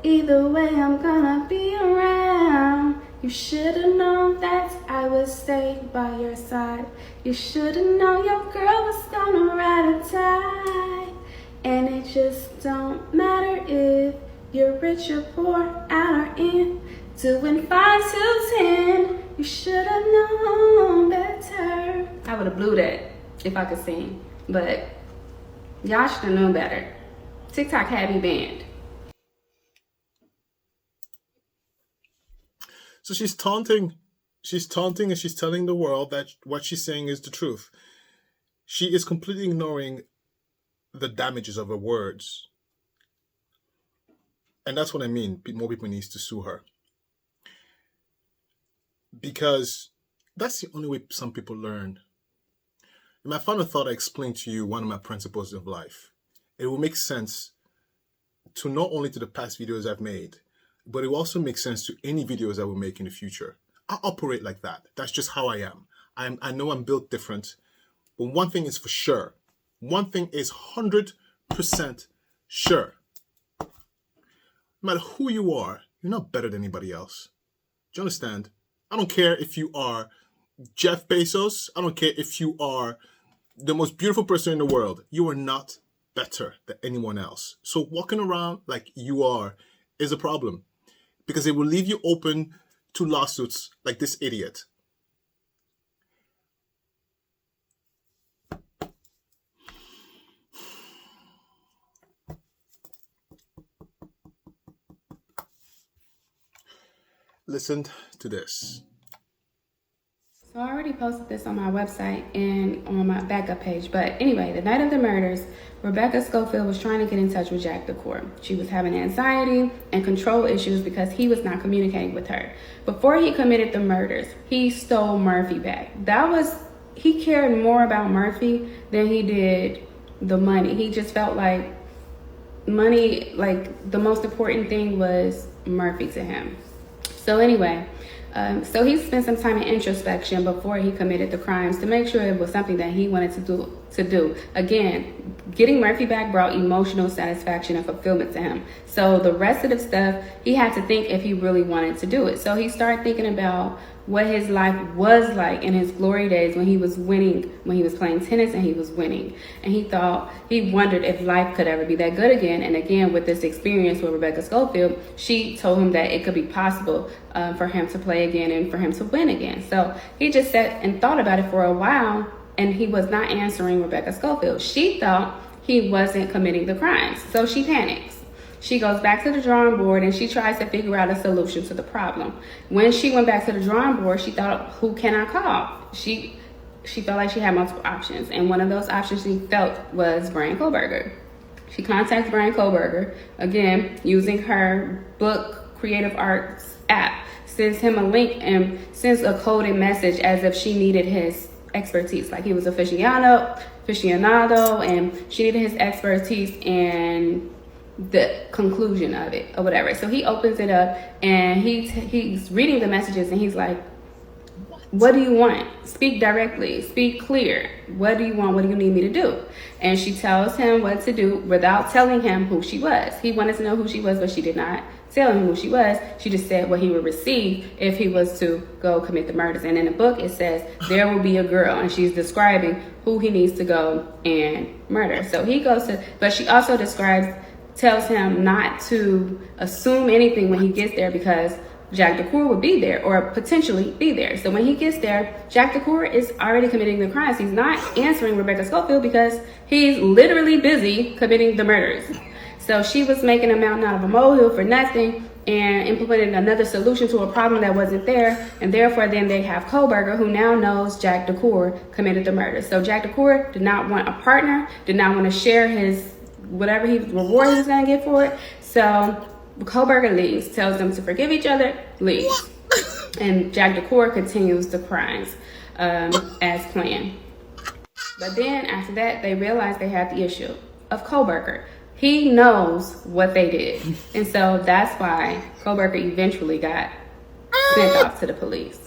Either way, I'm gonna be around. You should have known that I would stay by your side. You should have known your girl was gonna ride a tie. And it just don't matter if you're rich or poor, out or in. Doing 5 to 10. You should have known better. I would have blew that if I could sing. But y'all should have known better. TikTok had me banned. So she's taunting and she's telling the world that what she's saying is the truth. She is completely ignoring the damages of her words. And that's what I mean. More people need to sue her. Because that's the only way some people learn. In my final thought, I explained to you one of my principles of life. It will make sense to not only to the past videos I've made, but it will also make sense to any videos I will make in the future. I operate like that. That's just how I am. I know I'm built different, but one thing is for sure. One thing is 100% sure. No matter who you are, you're not better than anybody else. Do you understand? I don't care if you are Jeff Bezos. I don't care if you are the most beautiful person in the world. You are not better than anyone else. So walking around like you are is a problem because it will leave you open to lawsuits like this idiot. Listen to this. So I already posted this on my website and on my backup page. But anyway, the night of the murders, Rebecca Schofield was trying to get in touch with Jack DeCour. She was having anxiety and control issues because he was not communicating with her. Before he committed the murders, he stole Murphy back. He cared more about Murphy than he did the money. He just felt like money, like the most important thing was Murphy to him. So anyway, so he spent some time in introspection before he committed the crimes to make sure it was something that he wanted to do. Again, getting Murphy back brought emotional satisfaction and fulfillment to him. So the rest of the stuff, he had to think if he really wanted to do it. So he started thinking about what his life was like in his glory days when he was winning, when he was playing tennis and he was winning. And he wondered if life could ever be that good again. And again, with this experience with Rebecca Schofield, she told him that it could be possible for him to play again and for him to win again. So he just sat and thought about it for a while, and he was not answering Rebecca Schofield. She thought he wasn't committing the crimes. So she panics. She goes back to the drawing board and she tries to figure out a solution to the problem. When she went back to the drawing board, she thought, who can I call? She felt like she had multiple options. And one of those options she felt was Bryan Khoberger. She contacts Bryan Khoberger, again, using her book Creative Arts app, sends him a link and sends a coded message as if she needed his expertise. Like he was aficionado, and she needed his expertise and the conclusion of it or whatever. So he opens it up and he's reading the messages and he's like, what do you want? Speak directly, speak clear. What do you want? What do you need me to do? And she tells him what to do without telling him who she was. He wanted to know who she was, but she did not tell him who she was. She just said what he would receive if he was to go commit the murders. And in the book it says there will be a girl, and she's describing who he needs to go and murder. So he goes to, but she also tells him not to assume anything when he gets there because Jack DeCour would be there or potentially be there. So when he gets there, Jack DeCour is already committing the crimes. He's not answering Rebecca Schofield because he's literally busy committing the murders. So she was making a mountain out of a molehill for nothing and implementing another solution to a problem that wasn't there. And therefore then they have Khoberger, who now knows Jack DeCour committed the murder. So Jack DeCour did not want a partner, did not want to share his whatever reward he was going to get for it. So Khoberger leaves, tells them to forgive each other, leaves. And Jack DeCour continues the crimes as planned. But then after that, they realized they had the issue of Khoberger. He knows what they did. And so that's why Khoberger eventually got sent off to the police.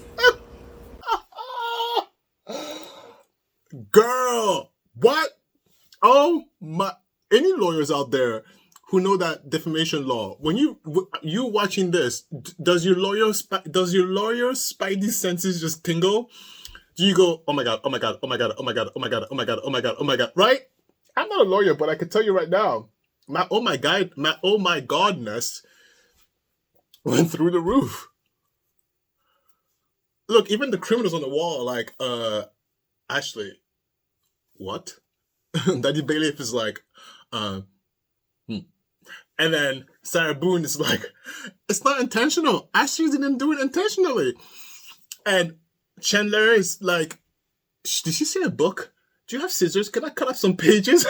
Girl, what? Oh my. Any lawyers out there who know that defamation law, when you watching this, does your lawyer's spidey senses just tingle? Do you go, oh my god, oh my god, oh my god, oh my god, oh my god, oh my god, oh my god, oh my god, right? I'm not a lawyer, but I can tell you right now, my oh my godness went through the roof. Look, even the criminals on the wall, like, Ashley, what? Daddy Bailiff is like, And then Sarah Boone is like, it's not intentional. Ashley didn't do it intentionally. And Chandler is like, did she say a book? Do you have scissors? Can I cut up some pages?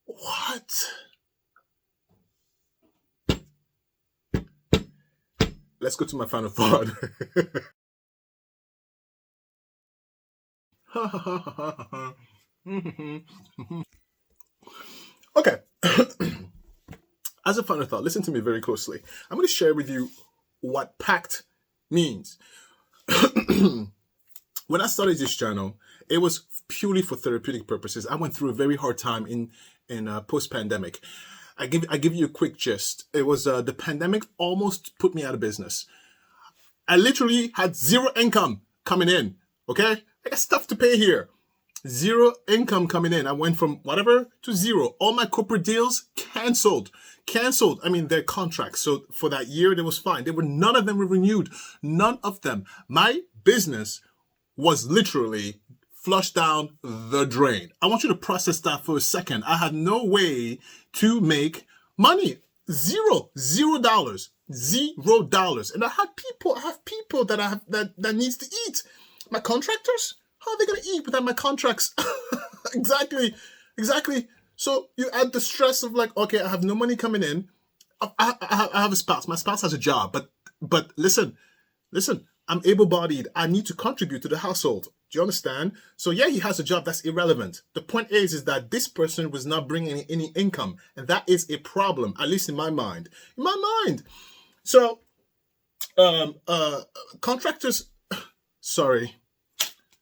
What? Let's go to my final thought. Okay. As a final thought, listen to me very closely. I'm going to share with you what PACT means. When I started this channel, it was purely for therapeutic purposes. I went through a very hard time in post-pandemic. I give you a quick gist. It was the pandemic almost put me out of business. I literally had zero income coming in. Okay, I got stuff to pay here. Zero income coming in. I went from whatever to zero. All my corporate deals canceled. I mean, their contracts. So for that year, they was fine. None of them were renewed. None of them. My business was literally flush down the drain. I want you to process that for a second. I had no way to make money. $0. $0. And I have people that needs to eat. My contractors, how are they going to eat without my contracts? Exactly. So you add the stress of like, okay, I have no money coming in. I have a spouse. My spouse has a job, but listen, I'm able-bodied. I need to contribute to the household. Do you understand? So yeah, he has a job. That's irrelevant. The point is that this person was not bringing any income, and that is a problem, at least in my mind. So, contractors, sorry.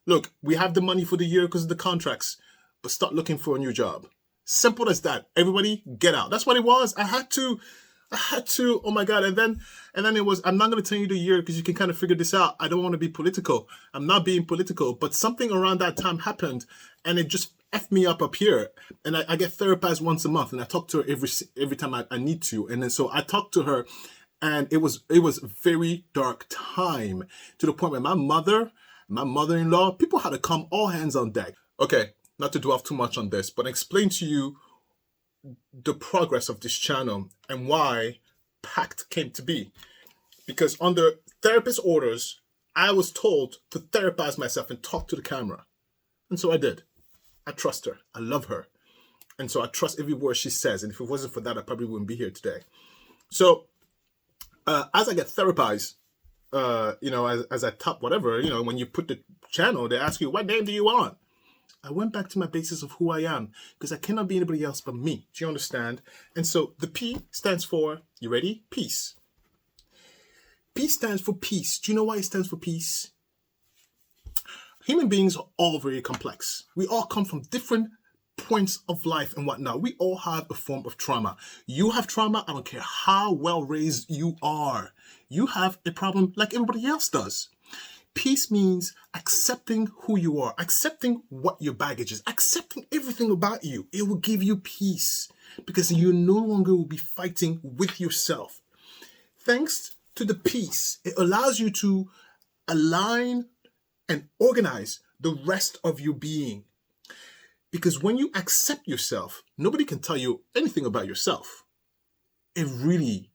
Look, we have the money for the year because of the contracts, but start looking for a new job. Simple as that. Everybody get out. That's what it was. I had to, oh my God. And then it was, I'm not going to tell you the year because you can kind of figure this out. I don't want to be political. I'm not being political, but something around that time happened and it just effed me up here. And I get therapized once a month and I talk to her every time I need to. And then so I talked to her and it was a very dark time to the point where my mother-in-law, people had to come all hands on deck. Okay, not to dwell too much on this, but explain to you the progress of this channel and why PACT came to be. Because under therapist orders, I was told to therapize myself and talk to the camera. And so I did. I trust her. I love her. And so I trust every word she says. And if it wasn't for that, I probably wouldn't be here today. So as I get therapized, as I top whatever, when you put the channel, they ask you, what name do you want? I went back to my basis of who I am because I cannot be anybody else but me. Do you understand? And so the P stands for, you ready? Peace. P stands for peace. Do you know why it stands for peace? Human beings are all very complex. We all come from different points of life and whatnot. We all have a form of trauma. You have trauma. I don't care how well raised you are. You have a problem like everybody else does. Peace means accepting who you are, accepting what your baggage is, accepting everything about you. It will give you peace because you no longer will be fighting with yourself. Thanks to the peace, it allows you to align and organize the rest of your being. Because when you accept yourself, nobody can tell you anything about yourself. It really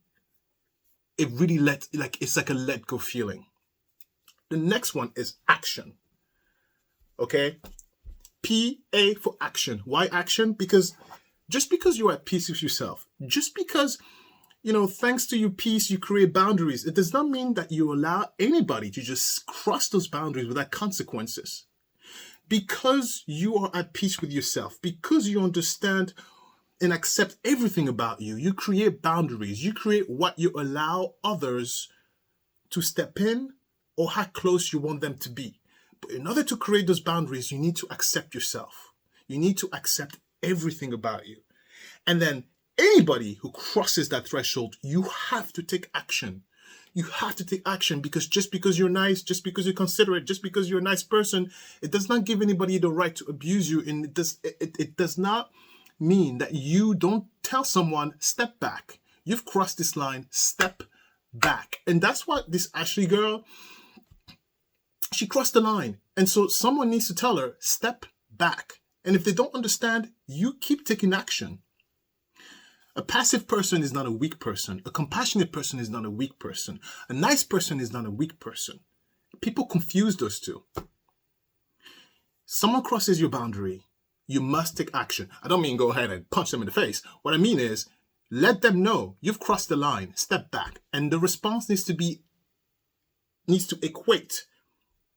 it's like a let go feeling. The next one is action. Okay? P-A for action. Why action? Because just because you're at peace with yourself, just because, thanks to your peace, you create boundaries, it does not mean that you allow anybody to just cross those boundaries without consequences. Because you are at peace with yourself, because you understand and accept everything about you, you create boundaries. You create what you allow others to step in or how close you want them to be. But in order to create those boundaries, you need to accept yourself. You need to accept everything about you. And then anybody who crosses that threshold, you have to take action. You have to take action because just because you're nice, just because you're considerate, just because you're a nice person, it does not give anybody the right to abuse you. And it does not mean that you don't tell someone, step back. You've crossed this line, step back. And that's what this Ashley girl, she crossed the line. And so someone needs to tell her, step back. And if they don't understand, you keep taking action. A passive person is not a weak person. A compassionate person is not a weak person. A nice person is not a weak person. People confuse those two. Someone crosses your boundary, you must take action. I don't mean go ahead and punch them in the face. What I mean is, let them know you've crossed the line, step back. And the response needs to equate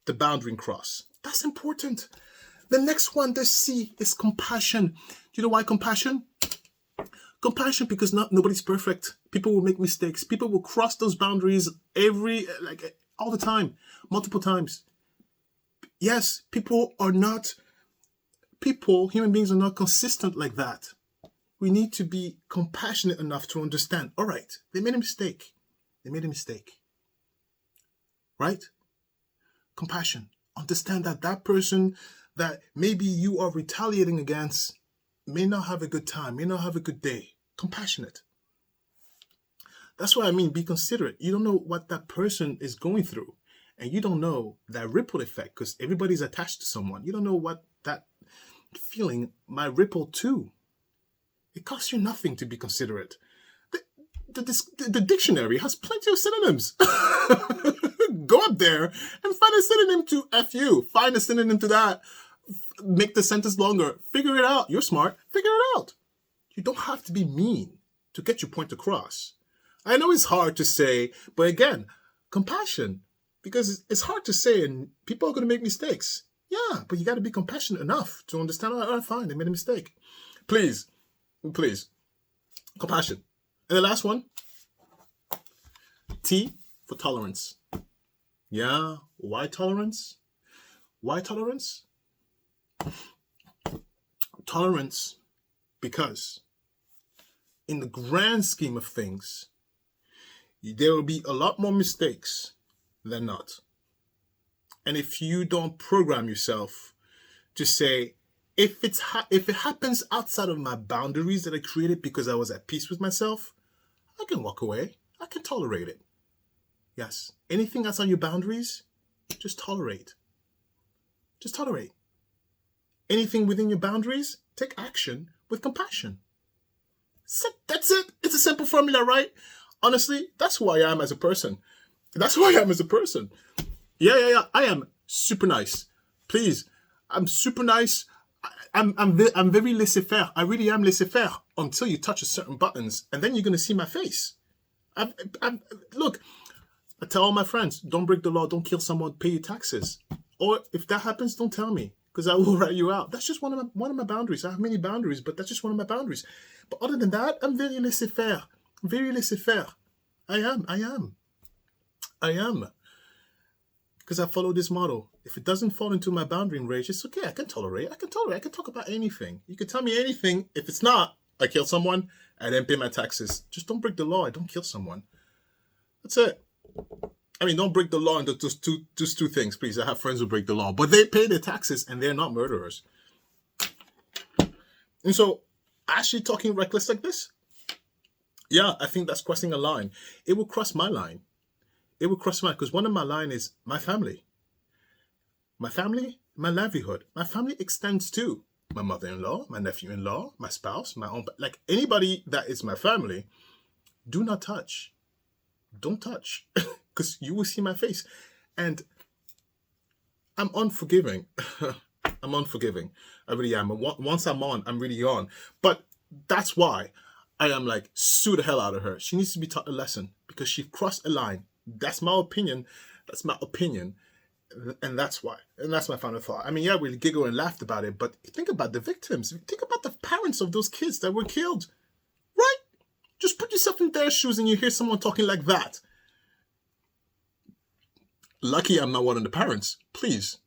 the boundary cross. That's important. The next one, the C, is compassion. Do you know why compassion? Compassion because nobody's perfect. People will make mistakes. People will cross those boundaries all the time, multiple times. Yes, human beings are not consistent like that. We need to be compassionate enough to understand, all right, they made a mistake. Right? Compassion. Understand that person that maybe you are retaliating against may not have a good time, may not have a good day. Compassionate. That's what I mean, be considerate. You don't know what that person is going through. And you don't know that ripple effect because everybody's attached to someone. You don't know what that feeling might ripple to. It costs you nothing to be considerate. The dictionary has plenty of synonyms. Go up there and find a synonym to F you. Find a synonym to that. Make the sentence longer. Figure it out. You're smart. Figure it out. You don't have to be mean to get your point across. I know it's hard to say, but again, compassion. Because it's hard to say and people are going to make mistakes. Yeah, but you got to be compassionate enough to understand, all right, fine, they made a mistake. Please, compassion. And the last one, T for tolerance. Yeah, why tolerance? Why tolerance? Tolerance because in the grand scheme of things, there will be a lot more mistakes than not. And if you don't program yourself to say, if it happens outside of my boundaries that I created because I was at peace with myself, I can walk away. I can tolerate it. Yes. Anything outside your boundaries, just tolerate. Just tolerate. Anything within your boundaries, take action with compassion. That's it. It's a simple formula, right? Honestly, that's who I am as a person. That's who I am as a person. Yeah. I am super nice. Please, I'm super nice. I'm very laissez-faire. I really am laissez-faire until you touch certain buttons, and then you're going to see my face. Look, I tell all my friends, don't break the law, don't kill someone, pay your taxes. Or if that happens, don't tell me, because I will write you out. That's just one of my boundaries. I have many boundaries, but that's just one of my boundaries. But other than that, I'm very laissez-faire. Very laissez-faire. I am. Because I follow this model. If it doesn't fall into my boundary range, it's okay. I can tolerate. I can talk about anything. You can tell me anything. If it's not, I kill someone, I then pay my taxes. Just don't break the law. I don't kill someone. That's it. I mean, don't break the law into just two things, please. I have friends who break the law, but they pay their taxes and they're not murderers. And so, actually talking reckless like this, yeah, I think that's crossing a line. It will cross my line. It will cross mine because one of my line is my family. My family, my livelihood. My family extends to my mother-in-law, my nephew-in-law, my spouse, my own, like anybody that is my family. Do not touch. Don't touch because you will see my face. And I'm unforgiving. I'm unforgiving. I really am. Once I'm on, I'm really on. But that's why I am like, sue the hell out of her. She needs to be taught a lesson because she crossed a line. That's my opinion. That's my opinion. And that's why. And that's my final thought. I mean, yeah, we giggled and laughed about it, but think about the victims. Think about the parents of those kids that were killed. Right? Just put yourself in their shoes and you hear someone talking like that. Lucky I'm not one of the parents. Please.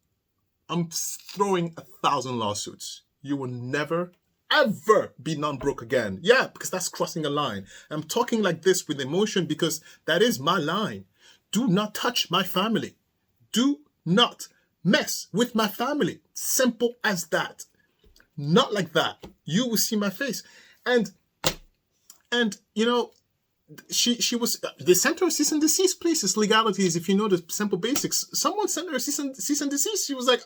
I'm throwing 1,000 lawsuits. You will never, ever be non-broke again. Yeah, because that's crossing a line. I'm talking like this with emotion because that is my line. Do not touch my family. Do not mess with my family. Simple as that. Not like that. You will see my face. And you know, she was, they sent her a cease and desist, please. It's legalities, if you know the simple basics. Someone sent her a cease and desist. She was like,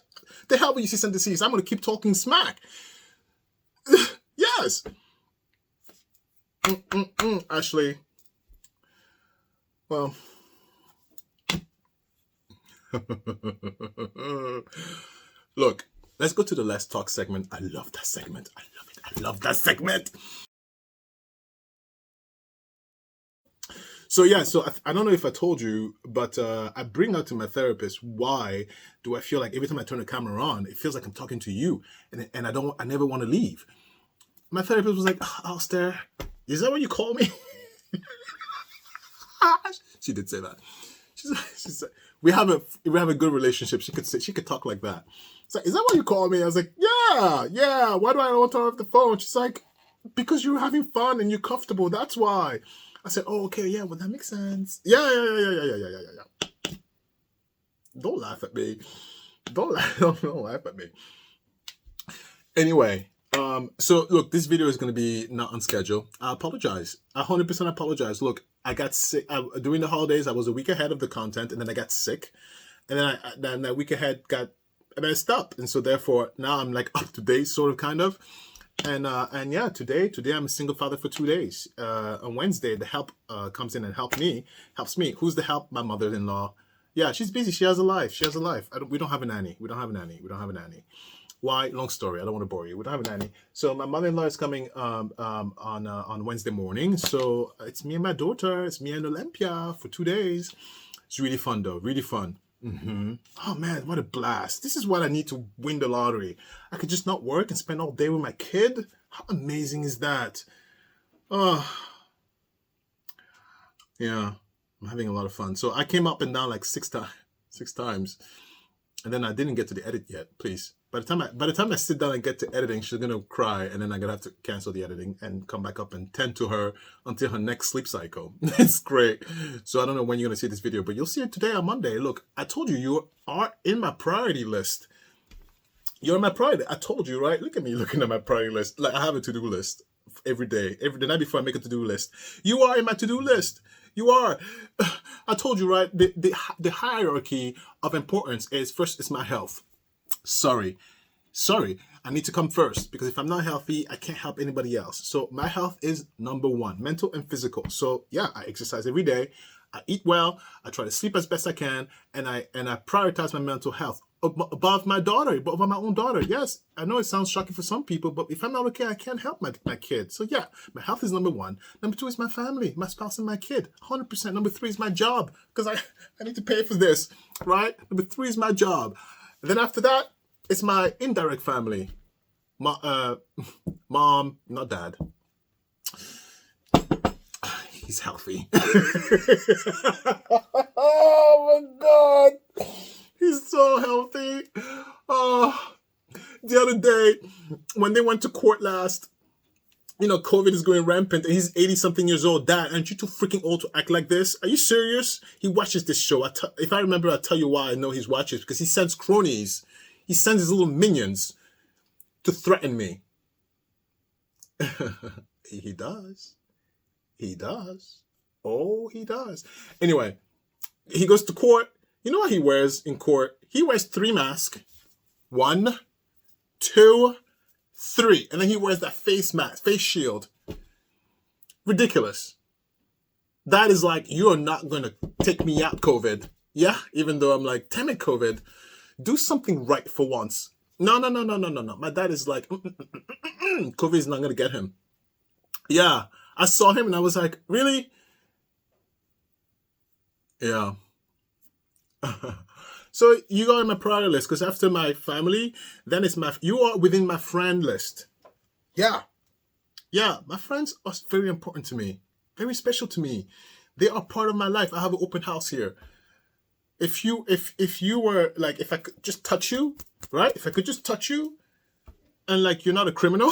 the hell with you, cease and desist? I'm going to keep talking smack. Yes. Ashley. Well. Look, let's go to the Let's Talk segment. I love that segment. I love it. I love that segment. So yeah, so I don't know if I told you, but I bring out to my therapist, why do I feel like every time I turn the camera on, it feels like I'm talking to you, and I never want to leave. My therapist was like, Alistair, is that what you call me? She did say that. She's like, we have a good relationship. She could talk like that. It's like, is that what you call me? I was like, yeah. Why do I want to turn off the phone? She's like, because you're having fun and you're comfortable. That's why. I said, oh, okay, yeah, well, that makes sense. Yeah. Don't laugh at me. Don't laugh at me. Anyway, so look, this video is going to be not on schedule. I apologize. I 100% apologize. Look, I got sick. During the holidays, I was a week ahead of the content, and then I got sick. And then that week ahead got messed up, and so therefore now I'm like up to date, sort of, kind of. And yeah, today I'm a single father for 2 days. On Wednesday, the help comes in and helps me. Who's the help? My mother-in-law. Yeah, she's busy. She has a life. We don't have a nanny. Why? Long story. I don't want to bore you. We don't have a nanny. So my mother-in-law is coming on Wednesday morning. So it's me and my daughter. It's me and Olympia for 2 days. It's really fun, though. Really fun. Oh man, what a blast. This is what I need to win the lottery. I could just not work and spend all day with my kid. How amazing is that? Oh, yeah, I'm having a lot of fun. So I came up and down like six times, and then I didn't get to the edit yet. Please, by the time I sit down and get to editing, she's gonna cry, and then I'm gonna have to cancel the editing and come back up and tend to her until her next sleep cycle. It's great. So I don't know when you're gonna see this video, but you'll see it today on Monday. Look, I told you are in my priority list. You're in my priority. I told you, right? Look at me looking at my priority list. Like I have a to-do list every day. The night before I make a to-do list. You are in my to-do list. You are. I told you, right? The hierarchy of importance is first is my health. Sorry, I need to come first, because if I'm not healthy, I can't help anybody else. So my health is number one, mental and physical. So yeah, I exercise every day. I eat well. I try to sleep as best I can, and I prioritize my mental health above my daughter, above my own daughter. Yes, I know it sounds shocking for some people, but if I'm not okay, I can't help my kid. So yeah, my health is number one. Number two is my family, my spouse and my kid. 100%. Number three is my job, because I need to pay for this, right? Number three is my job. And then after that, it's my indirect family. Mom, not dad. He's healthy. Oh my God. He's so healthy. Oh, the other day, when they went to court last, COVID is going rampant, and he's 80-something years old. Dad, aren't you too freaking old to act like this? Are you serious? He watches this show. If I remember, I'll tell you why I know he's watching, because he sends cronies. He sends his little minions to threaten me. He does. He does. Oh, he does. Anyway, he goes to court. You know what he wears in court? He wears 3 masks. 1, 2, 3. And then he wears that face mask, face shield. Ridiculous. That is like, you are not going to take me out, COVID. Yeah, even though I'm like, damn it, COVID. Do something right for once. No. My dad is like, COVID is not going to get him. Yeah, I saw him and I was like, really? Yeah. So you are in my priority list, because after my family, then you are within my friend list. Yeah, my friends are very important to me, very special to me. They are part of my life. I have an open house here. If you were like, if I could just touch you, right? If I could just touch you, and like you're not a criminal,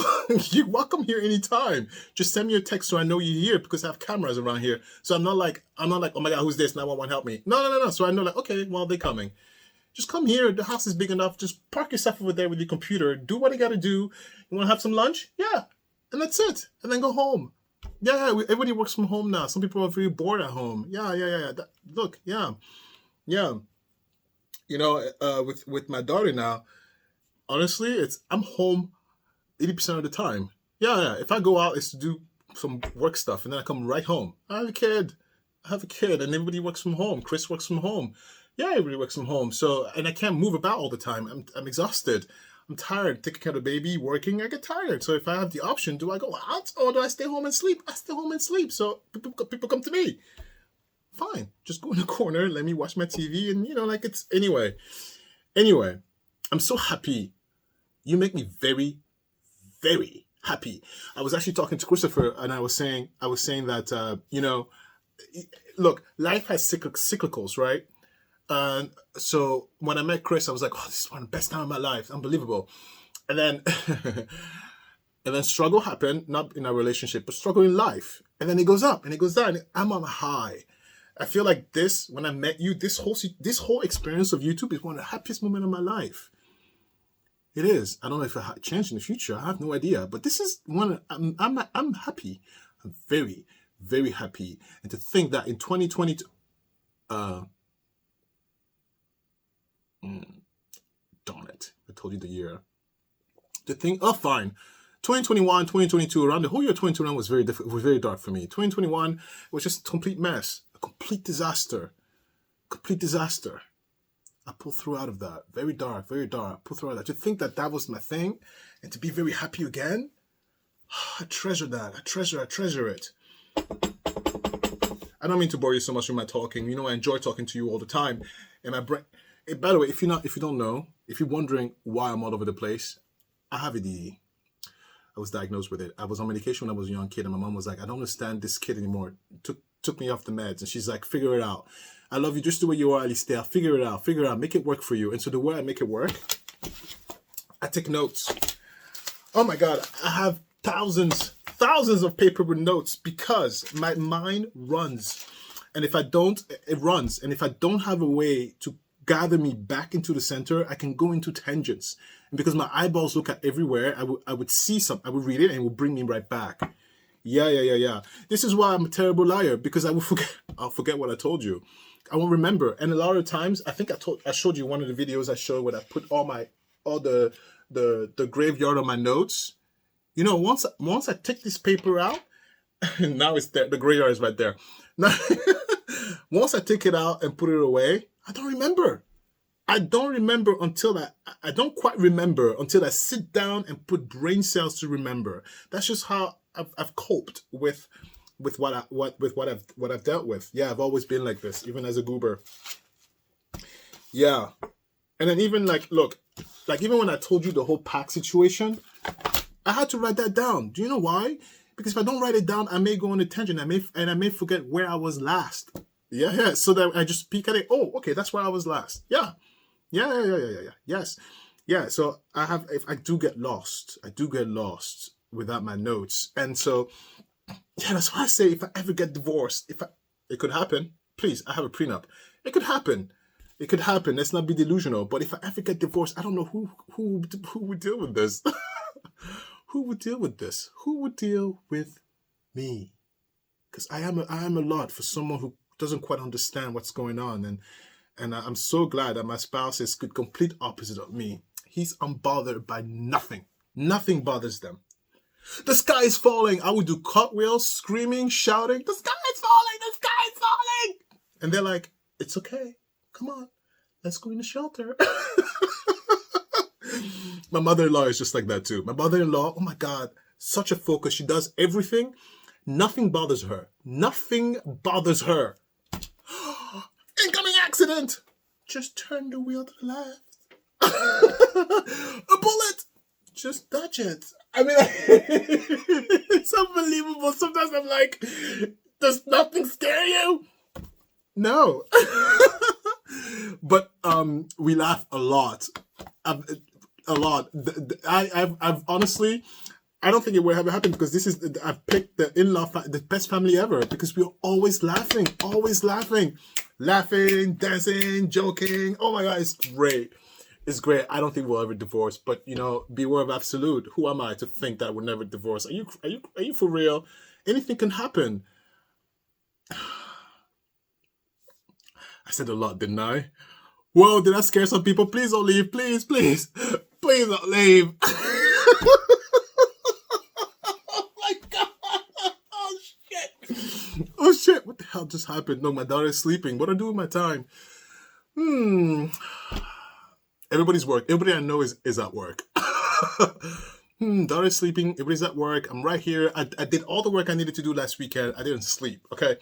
you're welcome here anytime. Just send me a text so I know you're here, because I have cameras around here. So I'm not like, oh my God, who's this? 911, help me. No. So I know, like, okay, well, they're coming. Just come here. The house is big enough. Just park yourself over there with your computer. Do what you got to do. You want to have some lunch? Yeah. And that's it. And then go home. Yeah, everybody works from home now. Some people are very bored at home. Yeah. Look, yeah. With my daughter now, honestly, I'm home 80% of the time. Yeah. If I go out, it's to do some work stuff, and then I come right home. I have a kid, and everybody works from home. Chris works from home. Yeah, everybody works from home. So, and I can't move about all the time. I'm exhausted. I'm tired. Taking care of the baby, working, I get tired. So if I have the option, do I go out or do I stay home and sleep? I stay home and sleep. So people come to me. Fine. Just go in the corner, let me watch my TV, and anyway. I'm so happy. You make me very, very happy. I was actually talking to Christopher, and I was saying that look, life has cyclicals, right? So when I met Chris, I was like, oh, this is one of the best time of my life. Unbelievable. And then, struggle happened, not in our relationship, but struggle in life. And then it goes up and it goes down. I'm on a high. I feel like when I met you, this whole experience of YouTube is one of the happiest moments of my life. It is. I don't know if it changed in the future. I have no idea. But this is one. I'm happy. I'm very, very happy. And to think that in 2022, Darn it. I told you the year. The thing, oh, fine. 2021, 2022, around the whole year 2021 was very difficult, was very dark for me. 2021 was just a complete mess, a complete disaster. Complete disaster. I pulled through out of that. Very dark, very dark. I pulled through out of that. To think that that was my thing and to be very happy again, I treasure that. I treasure it. I don't mean to bore you so much with my talking. You know, I enjoy talking to you all the time. And my brain, by the way, if you don't know, if you're wondering why I'm all over the place, I have ADD. I was diagnosed with it. I was on medication when I was a young kid, and my mom was like, I don't understand this kid anymore. Took me off the meds, and she's like, figure it out. I love you just the way you are, Alistair. Figure it out, make it work for you. And so the way I make it work, I take notes. Oh my God, I have thousands of paper with notes because my mind runs. And if I don't, it runs. And if I don't have a way to gather me back into the center, I can go into tangents. And because my eyeballs look at everywhere, I would see something, I would read it, and it would bring me right back. Yeah. This is why I'm a terrible liar, because I'll forget what I told you. I won't remember. And a lot of times, I think I showed you one of the videos I showed where I put all the graveyard on my notes. You know, once I take this paper out, now it's there. The graveyard is right there. Now, once I take it out and put it away, I don't remember. I don't quite remember until I sit down and put brain cells to remember. That's just how I've coped with what I've dealt with. Yeah, I've always been like this, even as a goober. Yeah. And then even even when I told you the whole PACT situation, I had to write that down. Do you know why? Because if I don't write it down, I may go on a tangent. I may forget where I was last. Yeah. So that I just peek at it. Oh, okay, that's where I was last. Yeah. Yes. Yeah. So if I do get lost without my notes. And so, yeah, that's why I say if I ever get divorced, it could happen. Please, I have a prenup. It could happen. Let's not be delusional. But if I ever get divorced, I don't know who would deal with this. Who would deal with this? Who would deal with me? Because I am a lot for someone who doesn't quite understand what's going on. And I'm so glad that my spouse is the complete opposite of me. He's unbothered by nothing. Nothing bothers them. The sky is falling. I would do cartwheels, screaming, shouting, the sky is falling, the sky is falling. And they're like, it's okay. Come on, let's go in the shelter. My mother-in-law is just like that too. My mother-in-law, oh my God, such a focus. She does everything. Nothing bothers her. Nothing bothers her. Incoming accident. Just turn the wheel to the left. A bullet. Just dodge it. I mean, it's unbelievable. Sometimes I'm like, does nothing scare you? No. But we laugh a lot. A lot. I've honestly, I don't think it would have happened because I've picked the best family ever because we're always laughing, dancing, joking. Oh my God, it's great. It's great. I don't think we'll ever divorce, but you know, beware of absolute. Who am I to think that we'll never divorce? Are you for real? Anything can happen. I said a lot, didn't I? Whoa, did I scare some people? Please don't leave. Please don't leave. Oh my God. Oh shit. What the hell just happened? No, my daughter is sleeping. What do I do with my time? Everybody's work. Everybody I know is at work. Daughter's sleeping. Everybody's at work. I'm right here. I did all the work I needed to do last weekend. I didn't sleep. Okay.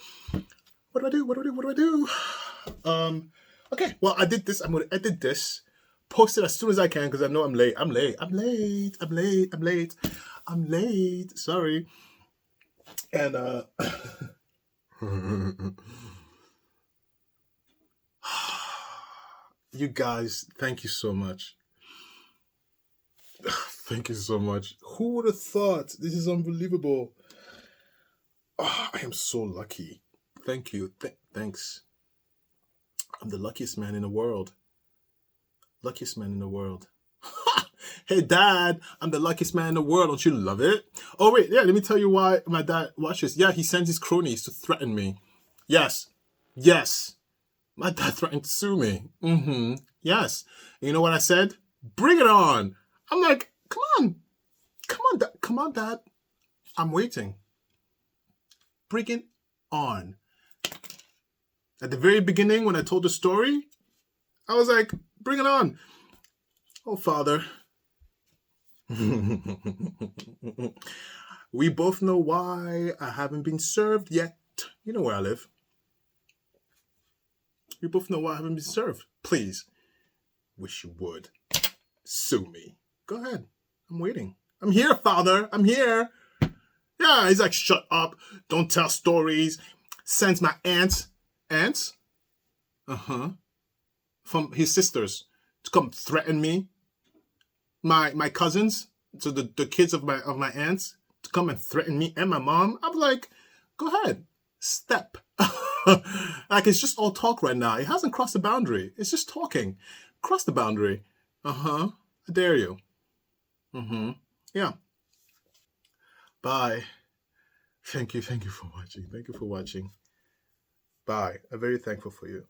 What do I do? Okay. Well, I did this. I'm going to edit this. Post it as soon as I can because I know I'm late. I'm late. Sorry. And you guys, thank you so much. Thank you so much. Who would have thought? This is unbelievable. Oh, I am so lucky. Thank you. Thanks. I'm the luckiest man in the world. Luckiest man in the world. Hey, Dad, I'm the luckiest man in the world. Don't you love it? Oh, wait. Yeah, let me tell you why my dad watches. Yeah, he sends his cronies to threaten me. Yes. My dad threatened to sue me. Yes. And you know what I said? Bring it on. I'm like, come on. Come on, Dad. I'm waiting. Bring it on. At the very beginning, when I told the story, I was like, bring it on. Oh, Father. We both know why I haven't been served yet. You know where I live. We both know why I haven't been served. Please. Wish you would. Sue me. Go ahead. I'm waiting. I'm here, Father. I'm here. Yeah, he's like, shut up. Don't tell stories. Sends my aunts. From his sisters to come threaten me. My cousins, so the kids of my aunts, to come and threaten me and my mom. I'm like, go ahead. Step. Like, it's just all talk right now. It hasn't crossed the boundary. It's just talking. Cross the boundary. I dare you. Yeah. Bye. Thank you for watching. Bye. I'm very thankful for you.